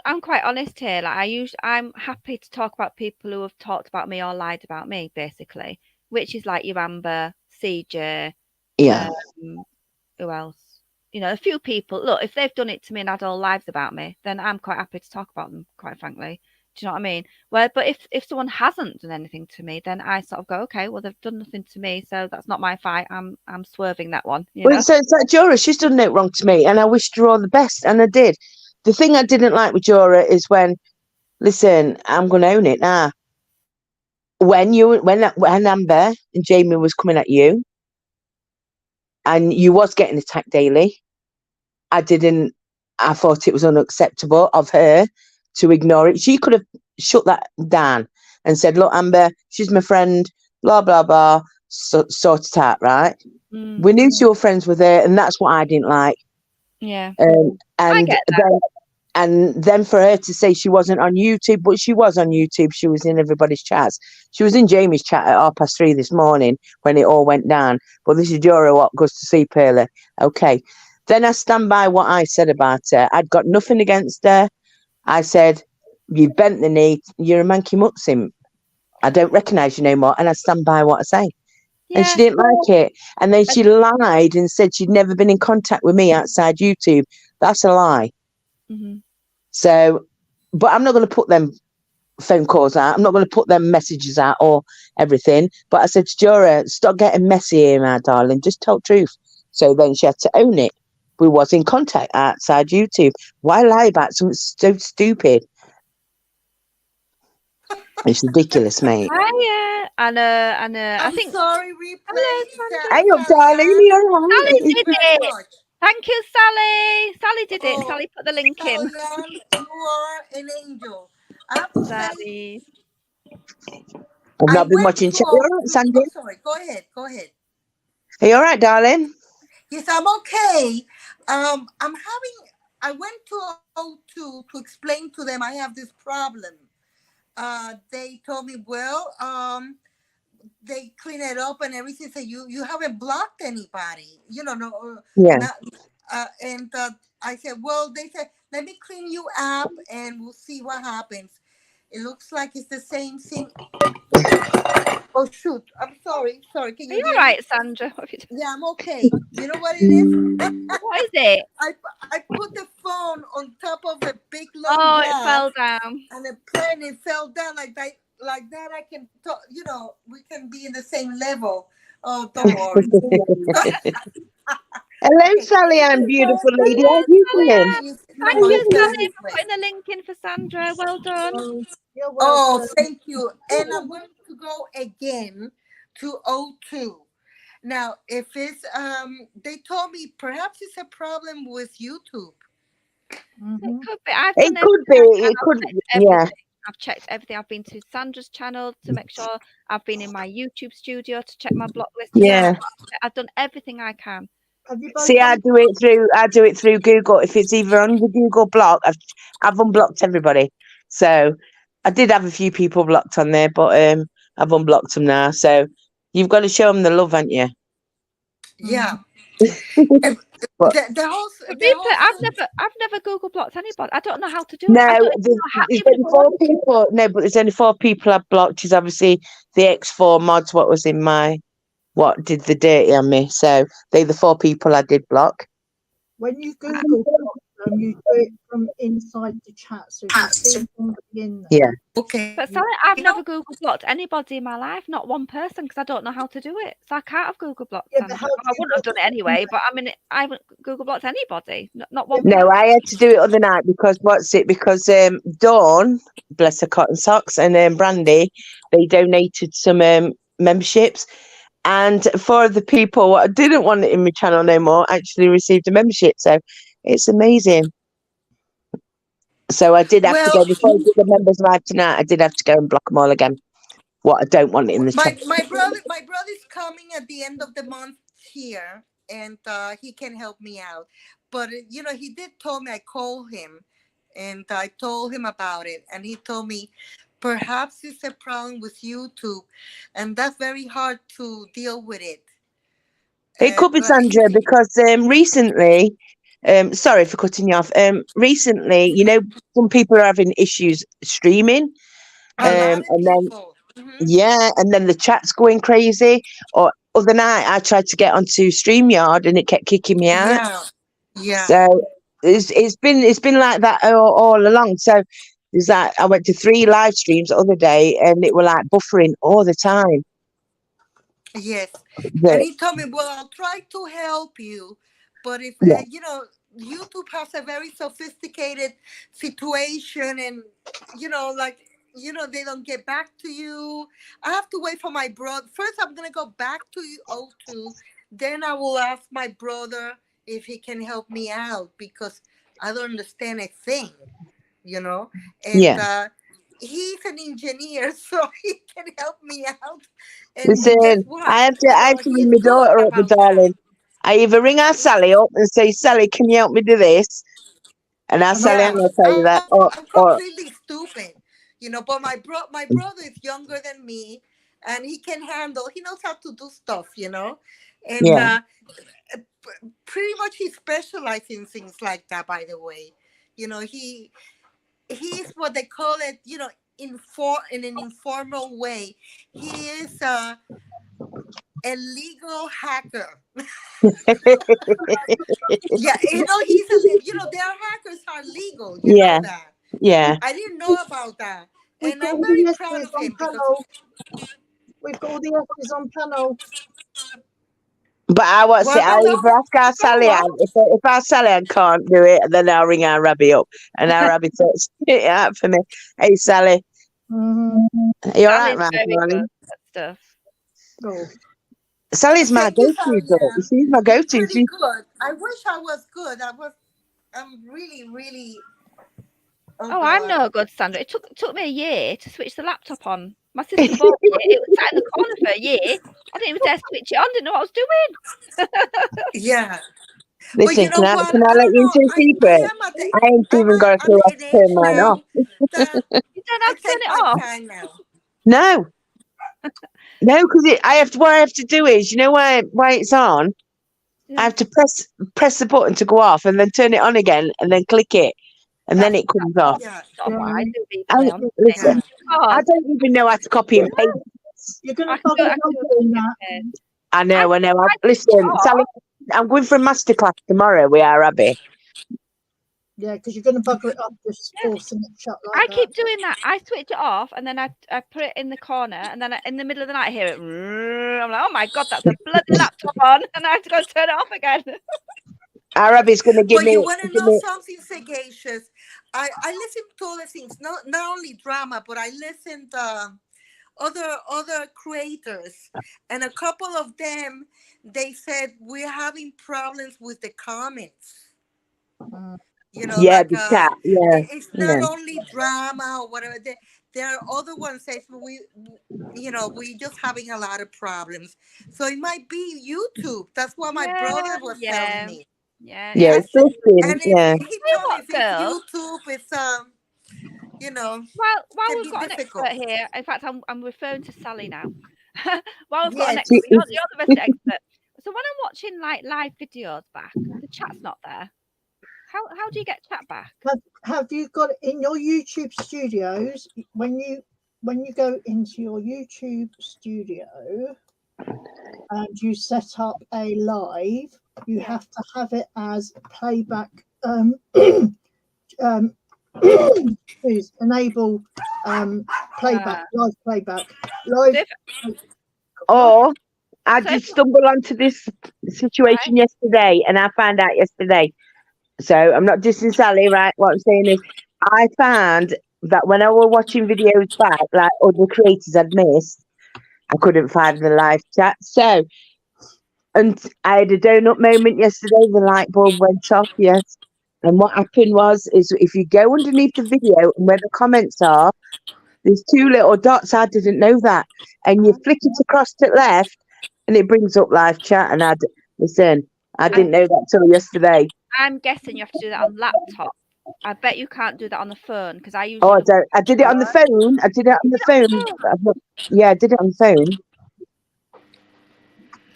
I'm quite honest here. Like I'm happy to talk about people who have talked about me or lied about me, basically, which is like your Amber, CJ, who else? A few people. Look, if they've done it to me and had all lives about me, then I'm quite happy to talk about them, quite frankly. Do you know what I mean? Well, but if someone hasn't done anything to me, then I sort of go, okay, well, they've done nothing to me, so that's not my fight. I'm swerving that one. So it's like Jura, she's done no wrong to me, and I wished her all the best, and I did. The thing I didn't like with Jura is when, listen, I'm going to own it now. When Amber and Jamie was coming at you, and you was getting attacked daily, I thought it was unacceptable of her to ignore it. She could have shut that down and said, look, Amber, she's my friend, blah, blah, blah. sort it out, right? Mm. We knew your friends were there, and that's what I didn't like. Yeah. I I get that. Then for her to say she wasn't on YouTube, but she was on YouTube. She was in everybody's chats. She was in Jamie's chat at 3:30 this morning when it all went down. But this is Dora what goes to sleep early. Okay. Then I stand by what I said about her. I'd got nothing against her. I said, you bent the knee. You're a manky mutsim. I don't recognise you no more. And I stand by what I say. And she Yeah. didn't like it. And then she lied and said she'd never been in contact with me outside YouTube. That's a lie. Mhm. So, but I'm not going to put them phone calls out. I'm not going to put them messages out or everything. But I said to Jora, stop getting messy here, my darling. Just tell truth. So then she had to own it. We was in contact outside YouTube. Why lie about something so stupid? It's ridiculous, mate. Hiya. I I'm think. sorry we Hello, played Sandra. Hey up, Sally darling. Ann. You're all Sally right. Thank did you very it. much. Thank you, Sally. Sally did it. Oh, Sally put the link in. Sally Ann, you are an angel. I have to say, Sally. I've I not been went watching to chat. You all right, Sandy? I'm sorry. Go ahead. Go ahead. Are you all right, darling? Yes, I'm okay. I'm having. I went to O2 to explain to them I have this problem. They told me, well, they clean it up and everything. So you haven't blocked anybody, no, Yeah. not. And I said, well, they said, let me clean you up and we'll see what happens. It looks like it's the same thing. Oh shoot! I'm sorry. Sorry. Can Are you you all hear me? right, Sandra? What have you done? Yeah, I'm okay. You know what it is? What is it? I put the phone on top of a big long Oh, it glass fell down. and the plane it fell down like that. Like that, I can talk. We can be in the same level. Oh, don't worry. Hello, Okay. Sally Ann, beautiful lady. How Hello, you Sally doing? Ann. Can you sit Thank on you, stand Sally, this for way? putting the link in for Sandra. Well done. You're Oh, welcome. thank you. And I'm going to go again to O2. Now, if it's they told me perhaps it's a problem with YouTube. It could be. I've It done could everything I be. can. It I've could. checked Yeah. everything. I've checked everything. I've been to Sandra's channel to make sure. I've been in my YouTube studio to check my block list. Yeah. I've done everything I can. Have you both See, I done do it through. I do it through Google. If it's either on the Google block, I've unblocked everybody. So I did have a few people blocked on there, but I've unblocked them now. So you've got to show them the love, haven't you? Yeah. And But the whole But the whole I've never Google blocked anybody. I don't know how to do it. no, I don't even there's, know how there's even only if I 4 want to. people. No, but there's only 4 people I've blocked. Is obviously the X4 mods. What was in my what did the dirty on me? So they're the 4 people I did block. when you Google them, you do it from inside the chat, so you can see somebody in there. Yeah. okay. But Sally, I've never Google blocked anybody in my life, not one person, because I don't know how to do it. So I can't have Google blocked Yeah, but Sandra. how Well, do I you wouldn't have block done it anyway, but I mean, I haven't Google blocked anybody, not one No, person. I had to do it other night because because Dawn, bless her cotton socks, and Brandy, they donated some memberships, and 4 of the people what I didn't want it in my channel no more actually received a membership. So it's amazing. So I did have to Well, go before I did the members live tonight. I did have to go and block them all again. What I don't want it in the my chat. my brother's coming at the end of the month here, and he can help me out. But he did told me. I called him, and I told him about it, and he told me perhaps it's a problem with YouTube, and that's very hard to deal with it. It could be But Sandra because recently, sorry for cutting you off. Recently, some people are having issues streaming, a lot of and then people. Mhm. yeah, and then the chat's going crazy. Or other night, I tried to get onto StreamYard and it kept kicking me out. Yeah, yeah. So it's been like that all along. So there's that. I went to 3 live streams the other day, and it were like buffering all the time. Yes. And But he told me, well, I'll try to help you. But if, yeah, YouTube has a very sophisticated situation and, they don't get back to you. I have to wait for my brother. First, I'm going to go back to O2. Then I will ask my brother if he can help me out because I don't understand a thing, And yeah. he's an engineer, so he can help me out. And guess Listen, what? I have to He's ring my good daughter up, my about that. darling. I either ring our Sally up and say, Sally, can you help me do this? And our Sally, I'm Yeah, going to tell you that. I'm Or completely stupid, but my brother is younger than me, and he can handle. He knows how to do stuff, and yeah, pretty much he specializes in things like that. By the way, he's what they call it, in an informal way. He is a legal hacker. Yeah, their hackers are legal. You know yeah, that. yeah. I didn't know about that. We've And got I'm all very the proud S's of on him because, panel. We've got all the S's on panel. But I want to say, well, I'll either ask our Sally Ann. If our Sally Ann can't do it, then I'll ring our Rabbi up. And our Rabbi sorts it out for me. Hey, Sally. Mm-hmm. Are you all right, Sally's man? very good Darling? at stuff. Oh. Sally's my thank you, go-to girl. Sarianne. She's my You're go-to. pretty good. I wish I was good. I'm really, really. Oh, I'm God. no good, Sandra. It took me a year to switch the laptop on. My sister bought it. It was sat in the corner for a year. I didn't even dare switch it on. Didn't know what I was doing. Yeah. But Listen, you know what? can I I let don't you know. into a secret? I ain't even got a I'm clue how at to an turn age mine off. now that You don't I have to turn take it my off. time now. No. No, because what I have to do is, why it's on? I have to press the button to go off and then turn it on again and then click it and then it comes off. Yeah. Sort of what I do I, legally on listen, Yeah. I don't even know how to copy and paste. You're going I to can bugger do it up a doing that. paste. I know. switch it Listen, off. Sally, I'm going for a masterclass tomorrow with our Abby. Yeah, because you're going to bugger it up just forcing it shut I like keep that. doing that. I switch it off and then I put it in the corner and then in the middle of the night I hear it. I'm like, oh my God, that's a bloody laptop on. And I have to go turn it off again. Our Abby's going to give But me. you want to know something sagacious? I listen to other things, not only drama, but I listen to other creators, and a couple of them, they said we're having problems with the comments. Yeah, the chat. Yeah, it's not only drama or whatever. There are other ones that we just having a lot of problems. So it might be YouTube. That's what my brother was telling me. Yeah. Yeah, I it's so And yeah. he told me if it's YouTube, it's Well, while can we've be got difficult. an expert here, in fact, I'm referring to Sally now. While we've got an Yes. expert, you're the resident expert. So when I'm watching like live videos back, the chat's not there. How do you get chat back? Have you got in your YouTube studios when you go into your YouTube studio and you set up a live, you have to have it as playback. Please enable playback, live playback, live. Or I just stumbled onto this situation yesterday, and I found out yesterday. So I'm not dissing Sally, right? What I'm saying is, I found that when I was watching videos back, like other creators had missed, I couldn't find the live chat. So, and I had a donut moment yesterday. The light bulb went off. Yes. And what happened is if you go underneath the video and where the comments are, there's two little dots. I didn't know that. And you flick it across to the left and it brings up live chat. And listen, I didn't know that till yesterday. I'm guessing you have to do that on laptop. I bet you can't do that on the phone because I usually. Oh, I did it on the phone. I did it on the phone. Yeah, I did it on the phone.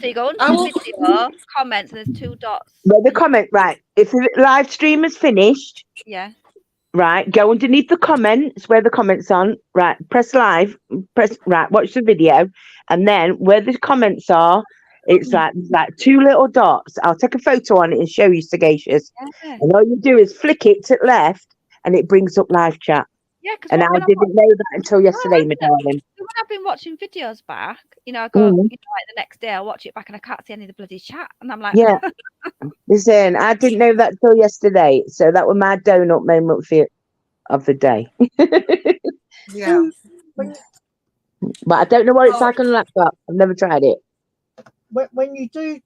So you go into the video, comments, and there's two dots. Where the comment, right. If the live stream is finished, right, go underneath the comments where the comments on, right, press live, watch the video, and then where the comments are, it's like two little dots. I'll take a photo on it and show you, Sagacious. Yeah. And all you do is flick it to the left and it brings up live chat. Yeah, and I didn't know that until yesterday, my darling. When I've been watching videos back, I go, like the next day I'll watch it back and I can't see any of the bloody chat. And I'm like, yeah. Listen, I didn't know that till yesterday. So that was my donut moment of the day. Yeah. But I don't know what it's like on a laptop. I've never tried it. When you do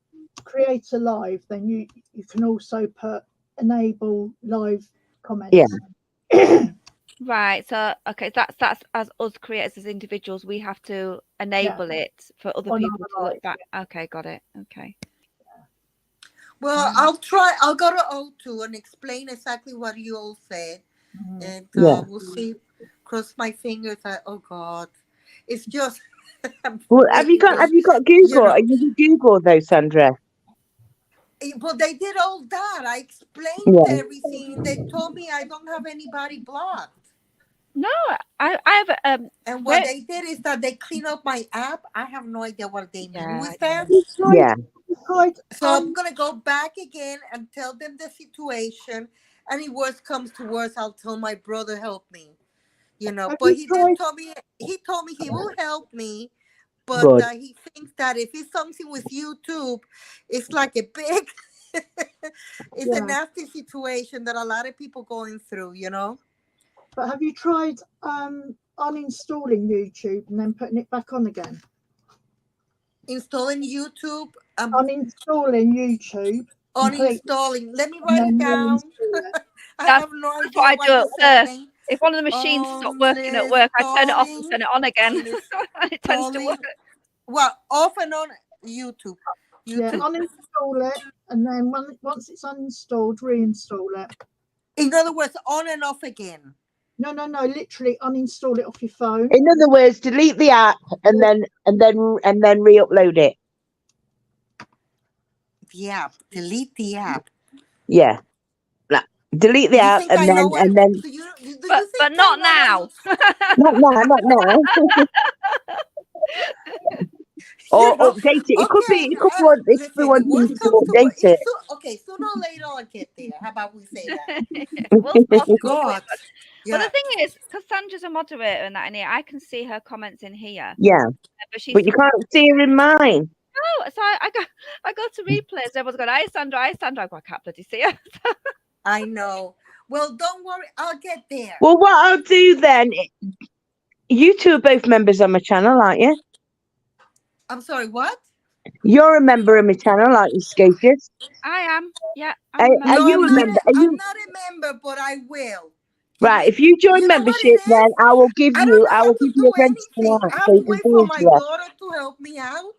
create a live, then you can also enable live comments. Yeah. Right. So okay, that's as us creators as individuals, we have to enable it for other On people to our look back. Okay, got it. Okay. Well, I'll try. I'll go to O2 and explain exactly what you all said, and Yeah. we'll see. Cross my fingers. Oh God, it's just. I'm Well, have you really, got you Google? know. Are you Google though, Sandra? Well, they did all that. I explained Yeah. everything. They told me I don't have anybody blocked. No, I have And what where they did is that they clean up my app. I have no idea what they mean yeah, with that. You tried, Yeah. you tried, So I'm gonna go back again and tell them the situation. And if worse comes to worse, I'll tell my brother help me. have But you he did tried, tell me he will help me, but Good. he thinks that if it's something with YouTube, it's like a big, it's a yeah, nasty situation that a lot of people going through. but have you tried uninstalling YouTube and then putting it back on again? Installing YouTube, Uninstalling YouTube completely uninstalling. Let me and write it then down. reinstall it. I that's have no that's what idea I what do you're at work. saying. If one of the machines stopped working at work, I turn it off and turn it on again. And it tends to work. Well, off and on YouTube. Yeah, YouTube. uninstall it and then once it's uninstalled, reinstall it. In other words, on and off again. No, literally uninstall it off your phone. In other words, delete the app and then re-upload it. The app. Delete the app. Yeah. Delete the You app think and I know what? then Do you think But I not know what now. not now. Or update it. It could be. Okay, It could want. It could be listen. If wanting worst you to comes to worst, update it. okay. Sooner or later I'll get there. How about we say that? We'll sort it God. quick. But Yeah. the thing is, because Sandra's a moderator and that in here, I can see her comments in here. Yeah, But she's but you can't see her in mine. no, so I go to replays. Everyone's going, "Hi Sandra, hi Sandra." I go, I can't bloody see her. I know. Well, don't worry. I'll get there. Well, what I'll do then. You two are both members on my channel, aren't you? I'm sorry. What? You're a member of my channel, aren't you, Scotius? I am. Yeah, Are I'm a member. you a member? Are I'm you not a member, but I will. right? If you join You know what membership, it is? then I will give I don't you. know I how will to give you do a rent anything. tonight, I have so to you can wait do for it. my Yeah. daughter to help me out.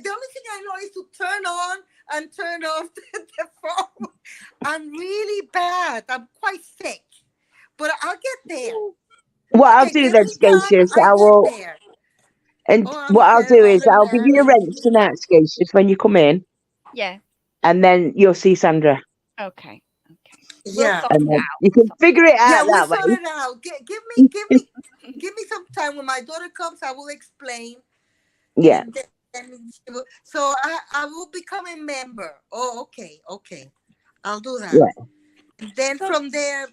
The only thing I know is to turn on and turn off the phone. I'm really bad. I'm quite sick, but I'll get there. What I'll Okay, do give then, me time. Scotius, I I get will. there. And Oh, I'm what I'll do is terrible, I'll give you a Mary. wrench tonight, Scotius, when you come in, Yeah. and then you'll see Sandra, Okay. We'll Yeah. sort and it then out. you can figure it Yeah, out we that sort way. it out. Give me some time. When my daughter comes, I will explain. Yeah. And then so I will become a member. Oh, okay. I'll do that. Yeah. And then So from there,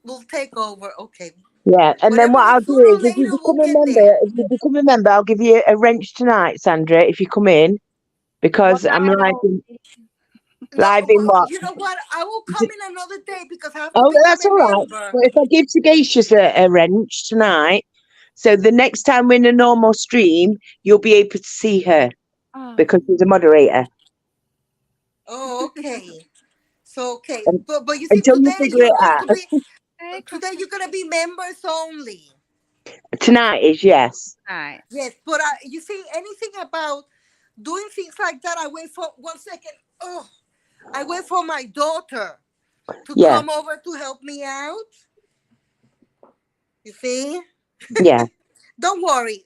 we'll take over. Okay. Yeah, and then Whatever what it I'll is, do sooner or is, later, we'll get there. I'll give you a wrench tonight, Sandra, if you come in, because I'm live in No, what? you know what? I will come in another day because I have to Oh, become that's a all right. member. But if I give Sagacious a wrench tonight, so the next time we're in a normal stream, you'll be able to see her because she's a moderator. Oh, okay. So okay, And but you see, until you today figure you're it going out, to be today you're gonna be members only. tonight is yes. right. Yes, but you see, anything about doing things like that, I wait for 1 second. Oh, I wait for my daughter to Yeah. come over to help me out. You see? Yeah. Don't worry.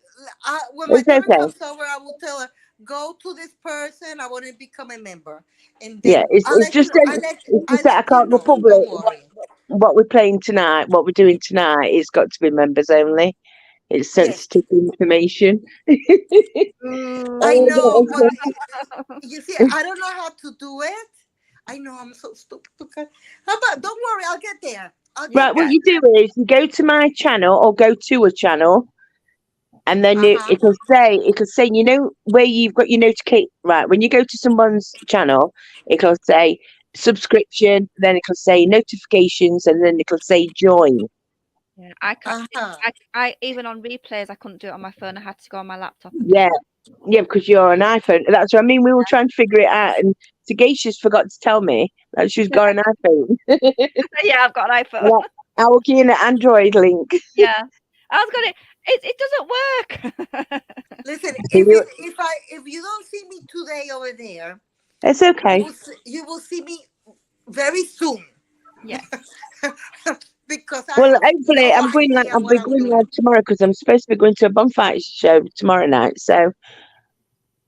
When my It's daughter okay. comes over, I will tell her, go to this person. I want to become a member, and Yeah, then it's I'll let just you. that I can't go public. Don't worry. What we're playing tonight, what we're doing tonight, it's got to be members only. It's Yes. sensitive information. I know, but you see, I don't know how to do it. I know I'm so stupid. How about? Don't worry, I'll get there. Right, what you do is you go to my channel or go to a channel, and then it'll say, you know, where you've got your notification. Right, when you go to someone's channel, it'll say subscription, then it'll say notifications, and then it'll say join. Yeah, I can't. I even on replays, I couldn't do it on my phone. I had to go on my laptop. And Yeah, because you're an iPhone. That's what I mean. We were trying to figure it out, and Gacious forgot to tell me that she's got an iPhone. Yeah, I've got an iPhone. I will give you an Android link. Yeah, I was gonna. It doesn't work. Listen, you- if you don't see me today over there, It's okay. you will see me very soon. Yes. Because Well, I have hopefully, no I'm going. idea I'll what be I'm going doing. there tomorrow because I'm supposed to be going to a bonfire show tomorrow night. So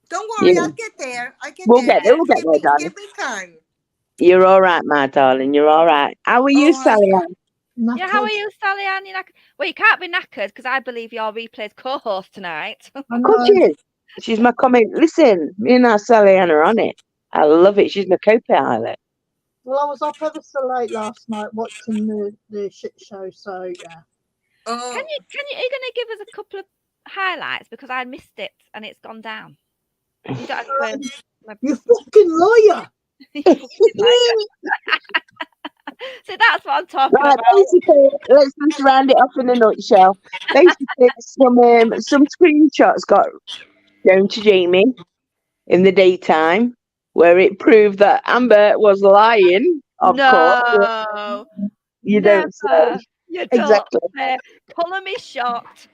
Don't worry, yeah, I'll get there. I get we'll there. get there. We'll Just get there, darling. give me time. You're all right, my darling. You're all right. How are you, Oh, Sally Ann? Yeah, how are Knackered. you, Sally Ann? You're knackered. Well, you can't be knackered because I believe you're Replay's co-host tonight. I Of course know. she is. She's my comment. Listen, me and our Sally Ann are on it. I love it. She's my co-pilot. Well, I was up ever so late last night watching the shit show. So yeah. oh. Are you gonna give us a couple of highlights because I missed it and it's gone down. You don't have to. You fucking liar! See, that's what I'm talking Right, about. basically, let's just round it off in a nutshell. Basically, some screenshots got shown to Jamie in the daytime where it proved that Amber was lying. Of course, No, you never. don't say. You don't Exactly. say. Colour me shocked.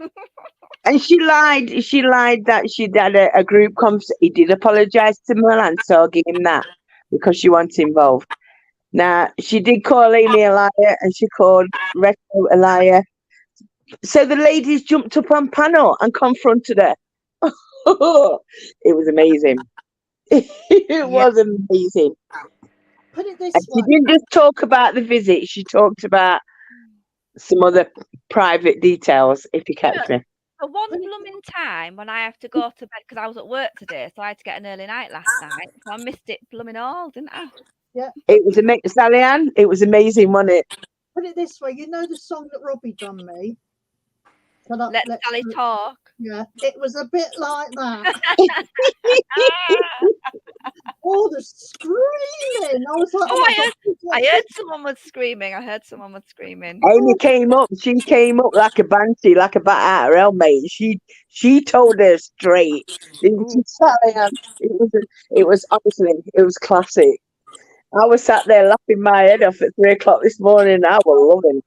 And she lied. She lied that she'd had a group conversation. He did apologise to Milan, so I'll give him that because she wasn't involved. Now, she did call Amy a liar and she called Reco a liar. So the ladies jumped up on panel and confronted her. It was amazing. It was amazing. Put it this And she way. didn't just talk about the visit, she talked about some other private details, if you catch me. For one blooming time when I have to go to bed because I was at work today, so I had to get an early night last night. So I missed it blooming all, didn't I? It was amazing, Sally Ann. It was amazing, wasn't it? Put it this way. You know the song that Robbie done me. Let Sally talk. Yeah, it was a bit like that. All the screaming. I was like, Oh, I my God. heard someone was screaming. I heard someone was screaming. Amy came up. She came up like a banshee, like a bat out of hell, mate. She told her straight. Sally Ann. It was honestly, it was classic. I was sat there laughing my head off at 3:00 this morning. I was loving.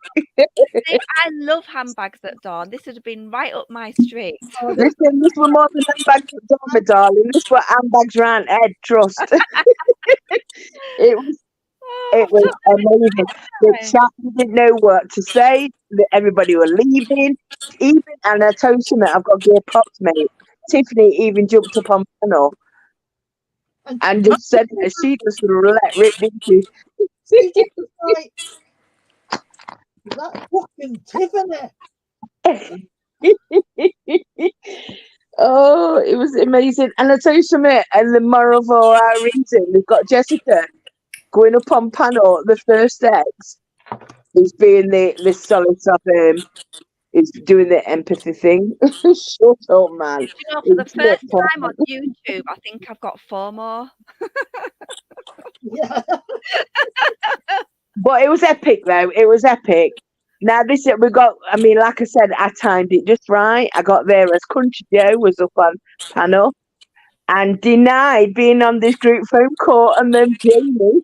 See, I love handbags at dawn. This would have been right up my street. Listen, this was more than handbags at dawn, my darling. This was handbags round head. Trust. It was amazing. The chat didn't know what to say. Everybody were leaving. Even, and I told you, mate, I've got gear props, mate. Tiffany even jumped up on panel and just said that she just let rip, didn't she? She just was like, that fucking Tiffany. Oh, it was amazing. And I tell you something, and the moral for our reason, we've got Jessica going up on panel, the first ex is being the solace of is doing the empathy thing. Shut up, man. You know, for the first time on YouTube, I think I've got FOMO. Yeah. But it was epic, though. It was epic. Now, we got, I mean, like I said, I timed it just right. I got there as Country Joe was up on panel and denied being on this group phone call, and then Jamie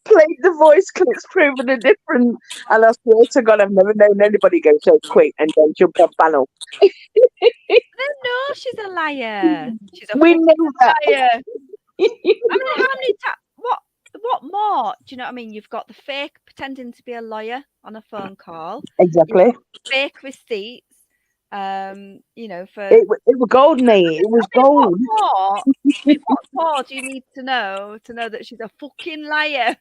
played the voice clips proving the difference. And I swear to God, I've never known anybody go so quick and then jump on panel. No, she's a liar. She's a We fucking know that. liar. I mean, how many times? What more? Do you know what I mean? You've got the fake pretending to be a lawyer on a phone call. Exactly. Fake receipts. You know, for It was gold, mate. It was gold. what more do you need to know that she's a fucking liar?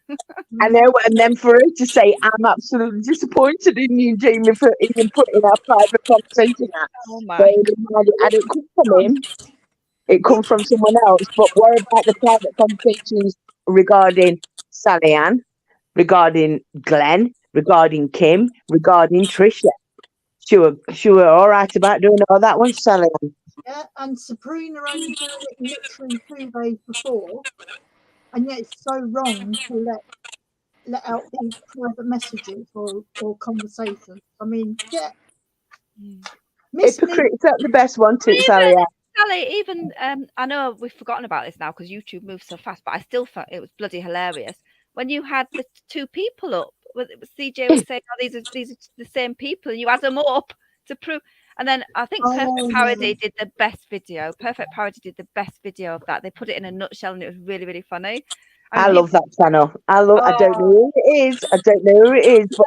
I know, and then for her to say, "I'm absolutely disappointed in you, Jamie, for even putting our private conversation out." Oh my! So, and it come from him. It come from someone else. But what about the private conversations regarding Sally Ann, regarding Glenn, regarding Kim, regarding Trisha? She were all right about doing all that one, Sally Ann. Yeah, and Sabrina only done it literally 2 days before, and yet it's so wrong to let out these private messages or conversations. I mean, yeah. Miss me. Hypocrite's not the best one, too, Sally Ann. Sally, even I know we've forgotten about this now because YouTube moves so fast, but I still thought it was bloody hilarious when you had the two people up. CJ was saying, "Oh, these are the same people," and you had them up to prove. And then I think Perfect Oh, Parody yeah. did the best video. Perfect Parody did the best video of that. They put it in a nutshell, and it was really, really funny. I mean, love that channel. I don't know who it is. I don't know who it is, but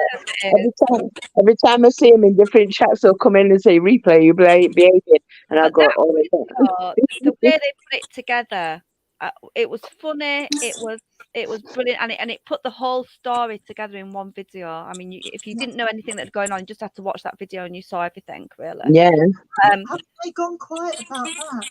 every time I see him in different chats, they'll come in and say replay, you behaving, and I But go, that oh my God. the way they put it together, it was funny. It was brilliant, and it put the whole story together in one video. I mean, if you didn't know anything that's going on, you just had to watch that video and you saw everything. Really. Yeah. Have they gone quiet about that?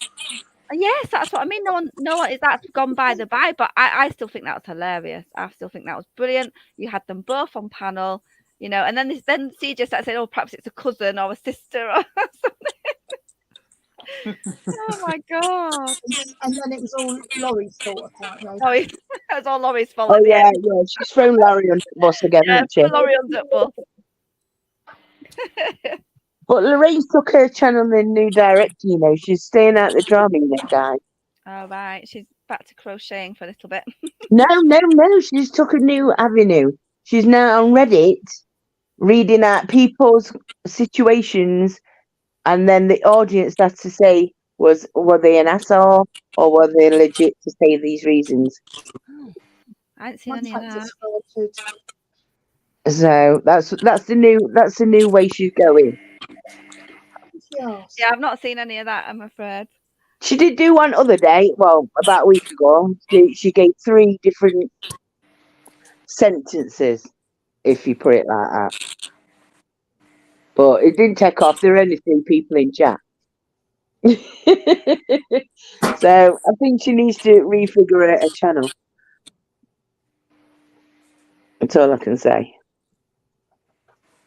Yes, that's what I mean. No one is that's gone by the by, but I still think that was hilarious. I still think that was brilliant. You had them both on panel, and then CJ started saying, "Oh, perhaps it's a cousin or a sister or something." Oh my God! And then it was all Laurie's fault, apparently. Laurie, that was all Laurie's fault. Oh at the yeah, end. yeah. She's thrown Larry under the bus again, Yeah, hasn't she? Laurie under the bus. But Lorraine's took her channel in a new direction. She's staying out the drama, guys. All right, she's back to crocheting for a little bit. No. She's took a new avenue. She's now on Reddit, reading out people's situations, and then the audience has to say, were they an asshole or were they legit to say these reasons? I haven't seen any of that. So that's the new way she's going. Yes. Yeah, I've not seen any of that, I'm afraid. She did do one other day, well, about a week ago. She gave 3 different sentences, if you put it like that. But it didn't take off. There were only 3 people in chat. So I think she needs to refigure her channel. That's all I can say.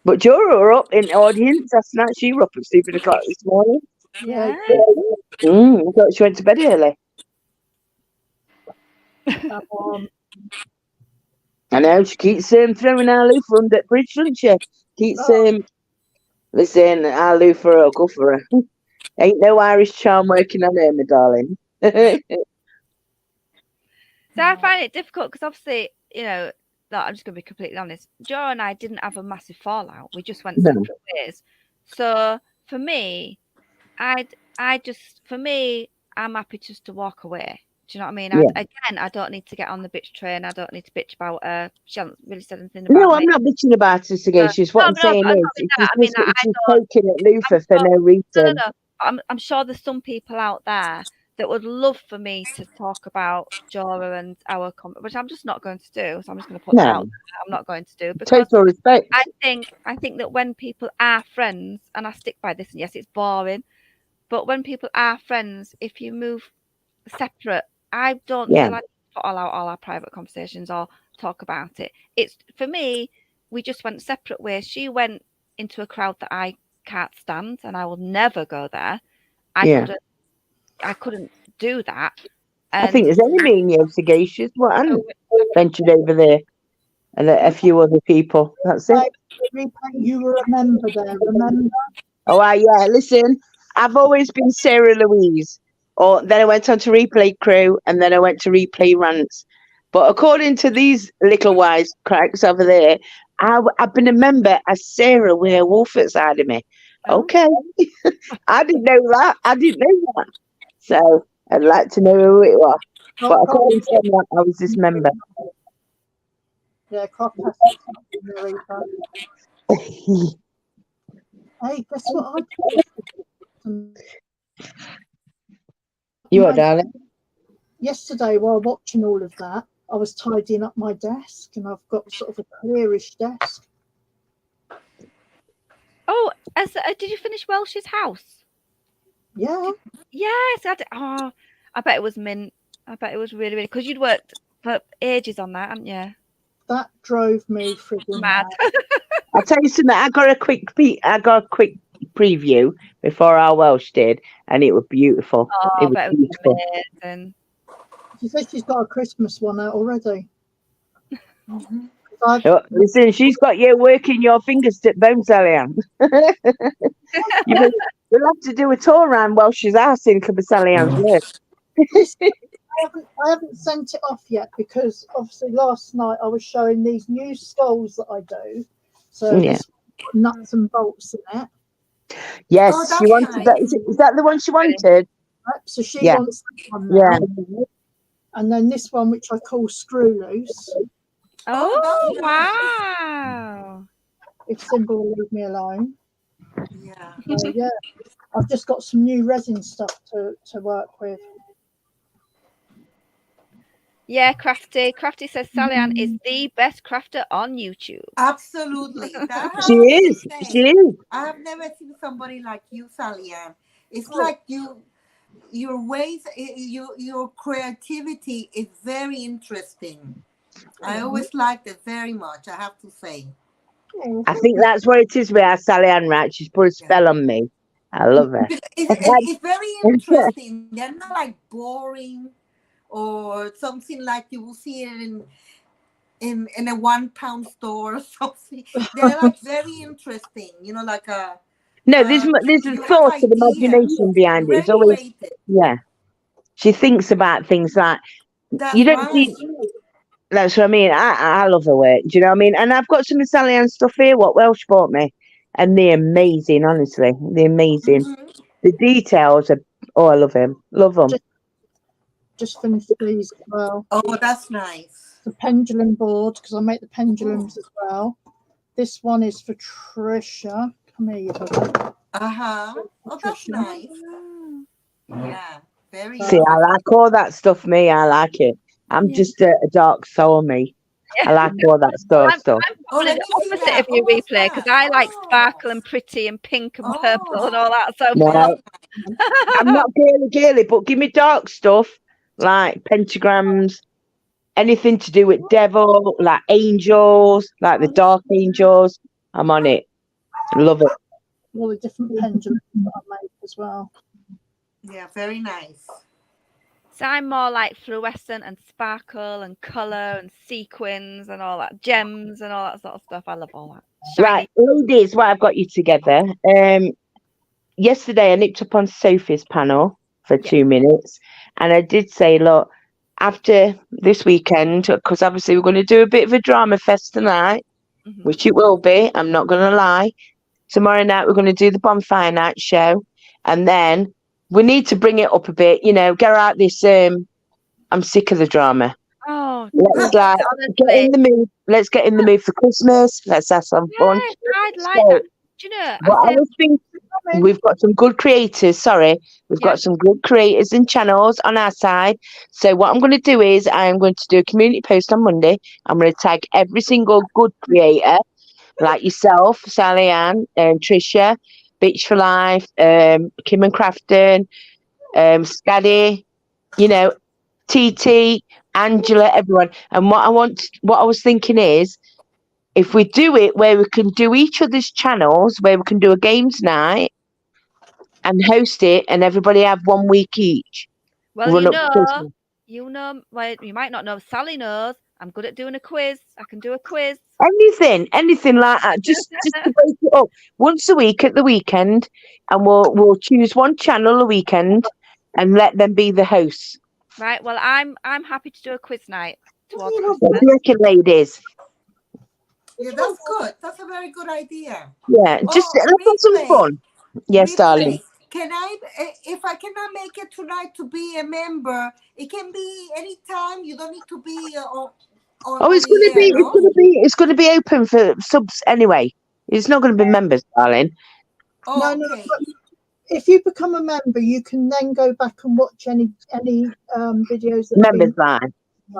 But Jora are up in the audience. That's not she were up at 7 o'clock this morning. Yeah. I thought she went to bed early. I know, she keeps throwing our Lufa under the bridge, doesn't she? Keeps listen, our Lufa will go for her. Ain't no Irish charm working on her, my darling. So I find it difficult because obviously, I'm just going to be completely honest. Joe and I didn't have a massive fallout. We just went separate ways. So for me, I'm happy just to walk away. Do you know what I mean? Yeah. I don't need to get on the bitch train. I don't need to bitch about her. She hasn't really said anything about No, me. I'm not bitching about her, Sagacious. What I'm saying is, she's taking at Lufa for no reason. No. I'm sure there's some people out there that would love for me to talk about Jora and our which I'm just not going to do. So I'm just going to put that out there. I'm not going to do because total respect. I think that when people are friends, and I stick by this, and yes, it's boring, but when people are friends, if you move separate, I don't feel like to all out all our private conversations or talk about it. It's for me, we just went separate ways. She went into a crowd that I can't stand, and I will never go there. I couldn't do that. I think there's only me and you, Sagacious. What I ventured over there, and a few other people. That's it. You were a member there, remember? Oh, yeah. Listen, I've always been Sarah Louise. Then I went on to Replay Crew, and then I went to Replay Rants. But according to these little wise cracks over there, I've been a member as Sarah with a wolf outside of me. Okay. I didn't know that. So I'd like to know who it was. But according to them, I was this member. Yeah, hey, guess what I did? You are, darling. Yesterday, while watching all of that, I was tidying up my desk, and I've got sort of a clearish desk. Oh, did you finish Welsh's house? Yeah. Yes. I bet it was mint. I bet it was really, really, because you'd worked for ages on that, hadn't you? That drove me frigging mad. I'll tell you something. I got a quick preview before our Welsh did, and it was beautiful. Oh, it was beautiful. Amazing. She said she's got a Christmas one out already. Listen, she's got you working your fingers to bone, Sally Ann. We'll have to do a tour around Welsh's house in Sally-Ann's work. I haven't sent it off yet because obviously last night I was showing these new skulls that I do. So Yeah. this nuts and bolts in it. Yes, Oh, she that's wanted that. nice. Is that the one she wanted? Right? So she Yeah. wants that one now. Yeah. And then this one, which I call screw loose, Oh, that's nice. wow. if Simba will leave me alone. Yeah. So yeah, I've just got some new resin stuff to work with. Yeah, Crafty. Crafty says Sally-Ann is the best crafter on YouTube. Absolutely. That She I have to is. say. She is. I have never seen somebody like you, Sally-Ann. It's like your ways, your creativity is very interesting. I always liked it very much, I have to say. I think that's what it is with our Sally-Ann, right? She's put a spell on me. I love her. It's very interesting. They're not like boring or something like you will see it in a £1 store or something. They're like very interesting, like a No, there's a you have thought and ideas. imagination behind it. It's Very always, creative. yeah. She thinks about things like, That's you don't right. see, that's what I mean. I love her work. Do you know what I mean? And I've got some of Sally-Ann stuff here, what Welsh bought me. And they're amazing, honestly. They're amazing. Mhm. The details are, I love him. Love them. Just finished these as well. Oh, that's nice. The pendulum board, because I make the pendulums as well. This one is for Trisha. Come here, you bugger. Uh-huh. Oh, that's Trisha. nice. Yeah, very See, I like all that stuff, me. I like it. I'm just a dark soul, me. I like all that stuff. I'm probably let the me see opposite that. of you, Oh, what's Replay, because that? I like Oh. sparkle and pretty and pink and purple and all Oh. that. So No, Very I'm not girly, but give me dark stuff like pentagrams, anything to do with devil, like angels, like the dark angels. I'm on it. Love it. All the different pendulums that I make as well. Yeah, very nice. So I'm more like fluorescent and sparkle and colour and sequins and all that, gems and all that sort of stuff. I love all that. Shiny. Right, ladies, why I've got you together. Yesterday I nipped up on Sophie's panel for 2 minutes, and I did say, look, after this weekend, because obviously we're going to do a bit of a drama fest tonight, which it will be, I'm not going to lie. Tomorrow night we're going to do the bonfire night show, and then we need to bring it up a bit, get out this I'm sick of the drama. Oh, Let's get in the mood. Let's get in the mood for Christmas. Let's have some fun. yes, I'd like that. Do you know? What I was thinking, we've got some good creators. We've got some good creators and channels on our side. So what I'm going to do is I'm going to do a community post on Monday. I'm going to tag every single good creator, like yourself, Sally-Ann, Trisha, Beach for Life, Kim and Crafton, Scaddy, TT, Angela, everyone. And what I was thinking is, if we do it where we can do each other's channels, where we can do a games night and host it, and everybody have 1 week each. Well, well, you might not know. Sally knows. I'm good at doing a quiz. I can do a quiz. Anything like that. Just to break it up once a week at the weekend, and we'll choose one channel a weekend and let them be the hosts. Right. Well, I'm happy to do a quiz night towards Christmas. What do you reckon, ladies? Yeah, that's good. That's a very good idea. Yeah, just let's have some fun. Yes, darling. Can I, if I cannot make it tonight to be a member, it can be anytime. You don't need to be on. Oh, it's going to be open for subs anyway. It's not going to be members, darling. Oh, no, okay. If you become a member, you can then go back and watch any videos. That members live.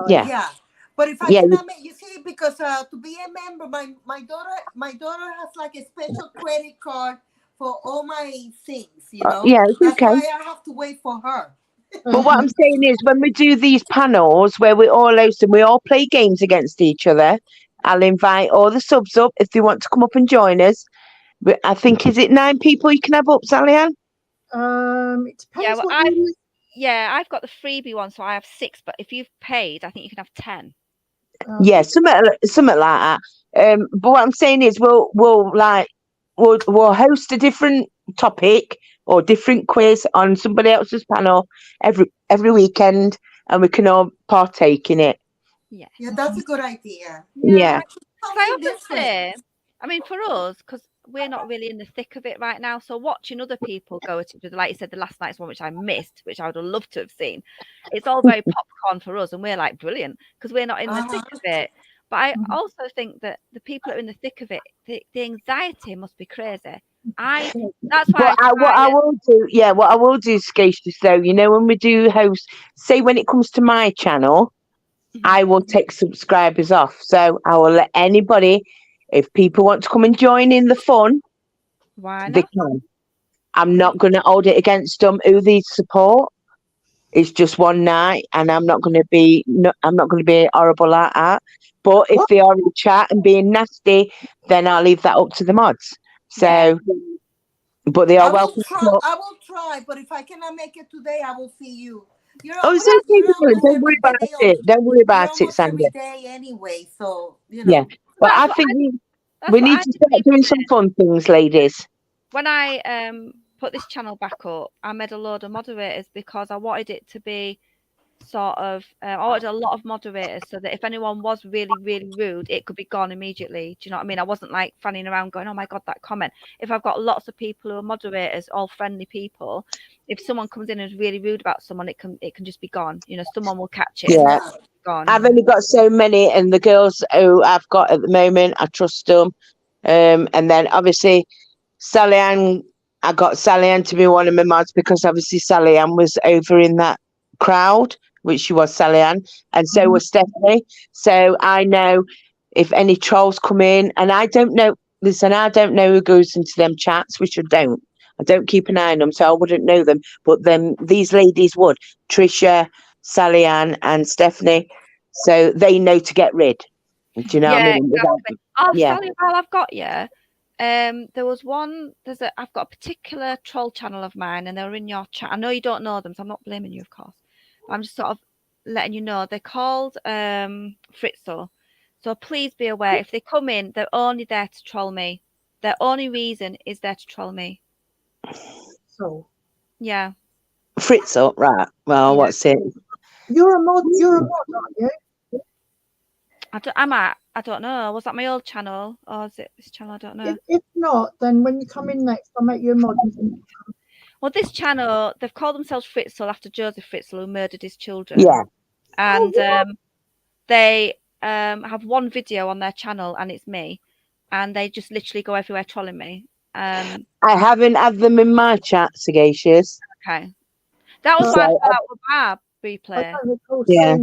Yeah. Yeah. But if I cannot make, you see, because to be a member, my daughter has like a special credit card for all my things, Yeah, it's that's okay. why I have to wait for her. But what I'm saying is, when we do these panels where we all host and we all play games against each other, I'll invite all the subs up if they want to come up and join us. But I think, is it 9 people you can have up, Sally-Ann? It depends. I've got the freebie one, so I have 6. But if you've paid, I think you can have 10. Yeah, something like that. But what I'm saying is, we'll host a different topic. or different quiz on somebody else's panel every weekend, and we can all partake in it. Yeah. Yeah, that's a good idea. Yeah. Because I Something often different. say, I mean, for us, because we're not really in the thick of it right now. So watching other people go at each other, like you said, the last night's one, which I missed, which I would have loved to have seen. It's all very popcorn for us, and we're like brilliant because we're not in the thick of it. But I also think that the people that are in the thick of it, the anxiety must be crazy. That's why. But what I will do, Scacious, though, you know, when we do host, say when it comes to my channel, I will take subscribers off. So I will let anybody, if people want to come and join in the fun, Why they not? can. I'm not going to hold it against them who they support. It's just one night, and I'm not going to be horrible at that. But if they are in chat and being nasty, then I'll leave that up to the mods. So, Yeah. but they are welcome. I will try, but if I cannot make it today, I will see you. Oh, it's okay. Don't worry about it. Don't worry about it, Sandy. Every day anyway, so you know. Yeah, but I think we need to start doing some fun things, ladies. When I put this channel back up, I made a load of moderators because I wanted it to be sort of I wanted a lot of moderators so that if anyone was really, really rude, it could be gone immediately. Do you know what I mean? I wasn't like fanning around going, oh my God, that comment. If I've got lots of people who are moderators, all friendly people, if someone comes in and is really rude about someone, it can just be gone. You know, someone will catch it. Yeah. Gone. I've only got so many, and the girls who I've got at the moment, I trust them. And then obviously Sally Ann, I got Sally Ann to be one of my mods because obviously Sally Ann was over in that crowd, which she was, Sally Ann, and so was Stephanie. So I know if any trolls come in, and I don't know, listen, I don't know who goes into them chats, which I don't keep an eye on them, so I wouldn't know them. But then these ladies would, Trisha, Sally Ann, and Stephanie, so they know to get rid. Do you know what I mean? Exactly. Oh, Sally, while I've got you, there was one. I've got a particular troll channel of mine, and they're in your chat. I know you don't know them, so I'm not blaming you, of course. But I'm just sort of letting you know they're called Fritzl. So please be aware if they come in, they're only there to troll me. Their only reason is there to troll me. So yeah, Fritzl, right? Well, what's it? You're a mod, aren't you? I don't know. Was that my old channel or is it this channel? I don't know. If not, then when you come in next, I'll make you a mod. Well, this channel, they've called themselves Fritzl after Joseph Fritzl, who murdered his children. Yeah. And they have one video on their channel, and it's me. And they just literally go everywhere trolling me. I haven't had them in my chat, Sagacious. Okay. That was why I fell out with Barb replay. Yeah.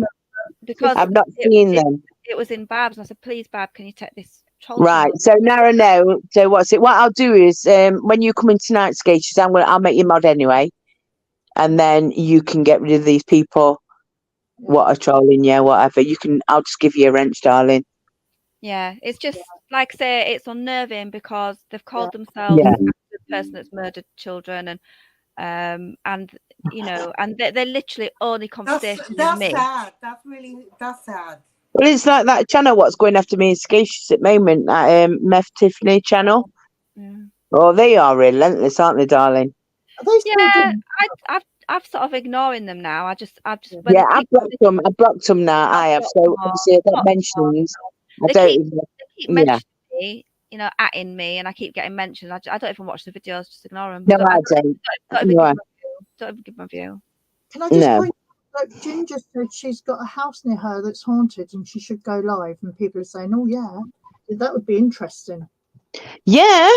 Because I've not seen them. It was in Barb's, and I said, please, Barb, can you take this troll? Right. So now I know. So what's it? What I'll do is when you come in tonight, Sagacious, I'll make you mod anyway. And then you can get rid of these people what are trolling you, whatever. I'll just give you a wrench, darling. Yeah, it's just like I say, it's unnerving because they've called themselves the person that's murdered children, and you know, and they're literally only conversation with me. Sad. That's sad. Well, it's like that channel what's going after me in Sagacious at the moment, that Meth Tiffany channel. Yeah. Oh, they are relentless, aren't they, darling? Yeah, I've sort of ignoring them now. I've just I've blocked them now. I have. So obviously I get mentions. They keep mentioning me, you know, atting me, and I keep getting mentioned. I don't even watch the videos, just ignore them. No, I don't. Don't even give my view. Can I just point out, like, Ginger said she's got a house near her that's haunted and she should go live, and people are saying, oh yeah, that would be interesting. Yeah,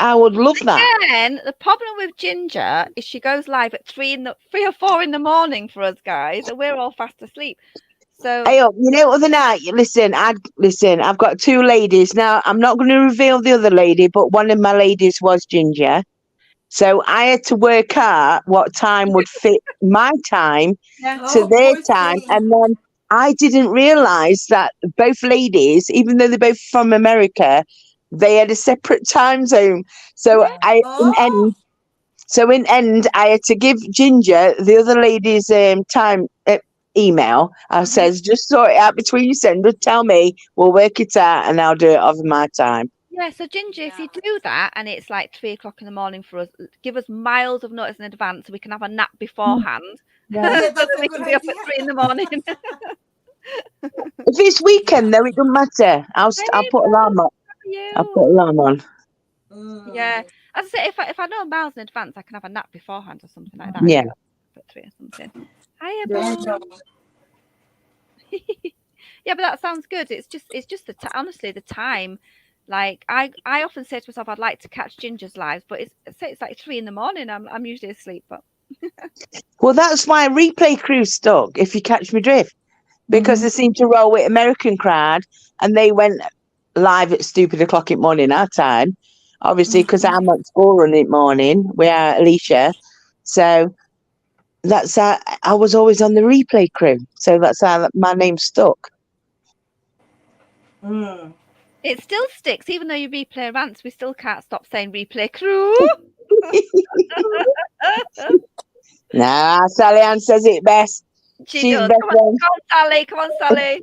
I would love that. Again, the problem with Ginger is she goes live at 3 or 4 in the morning for us guys, and we're all fast asleep. So hey, you know, other night, listen, I've got 2 ladies. Now, I'm not going to reveal the other lady, but one of my ladies was Ginger. So I had to work out what time would fit my time to their time. And then I didn't realise that both ladies, even though they're both from America, they had a separate time zone. So in end, I had to give Ginger the other lady's time email. I says, just sort it out between you, send her, tell me, we'll work it out, and I'll do it over my time. Yeah, so Ginger, if you Yeah. do that and it's like 3 o'clock in the morning for us, give us miles of notice in advance so we can have a nap beforehand. Yeah. Yeah, So that's that a we good can be up idea. at 3 in the morning. If it's weekend though, it doesn't matter. I'll put alarm on. I'll put alarm on. Yeah, Mm. as I say, if I know miles in advance, I can have a nap beforehand or something like that. Yeah. Get up at 3 or something. Hiya, There you Bob. go. Yeah, but that sounds good. It's just the honestly the time. Like I often say to myself, I'd like to catch Ginger's lives, but it's like 3 in the morning. I'm usually asleep, but Well, that's why Replay Crew stuck, if you catch my drift, because they seem to roll with American crowd, and they went live at stupid o'clock in the morning our time, obviously because I'm at school run in the morning. We are Alicia, so that's how I was always on the Replay Crew, so that's how my name stuck. Mm. it still sticks. Even though you replay rants, we still can't stop saying Replay Crew. Nah, Sally Ann says it best. She She's does. best Come on, Sally. Come on, Sally.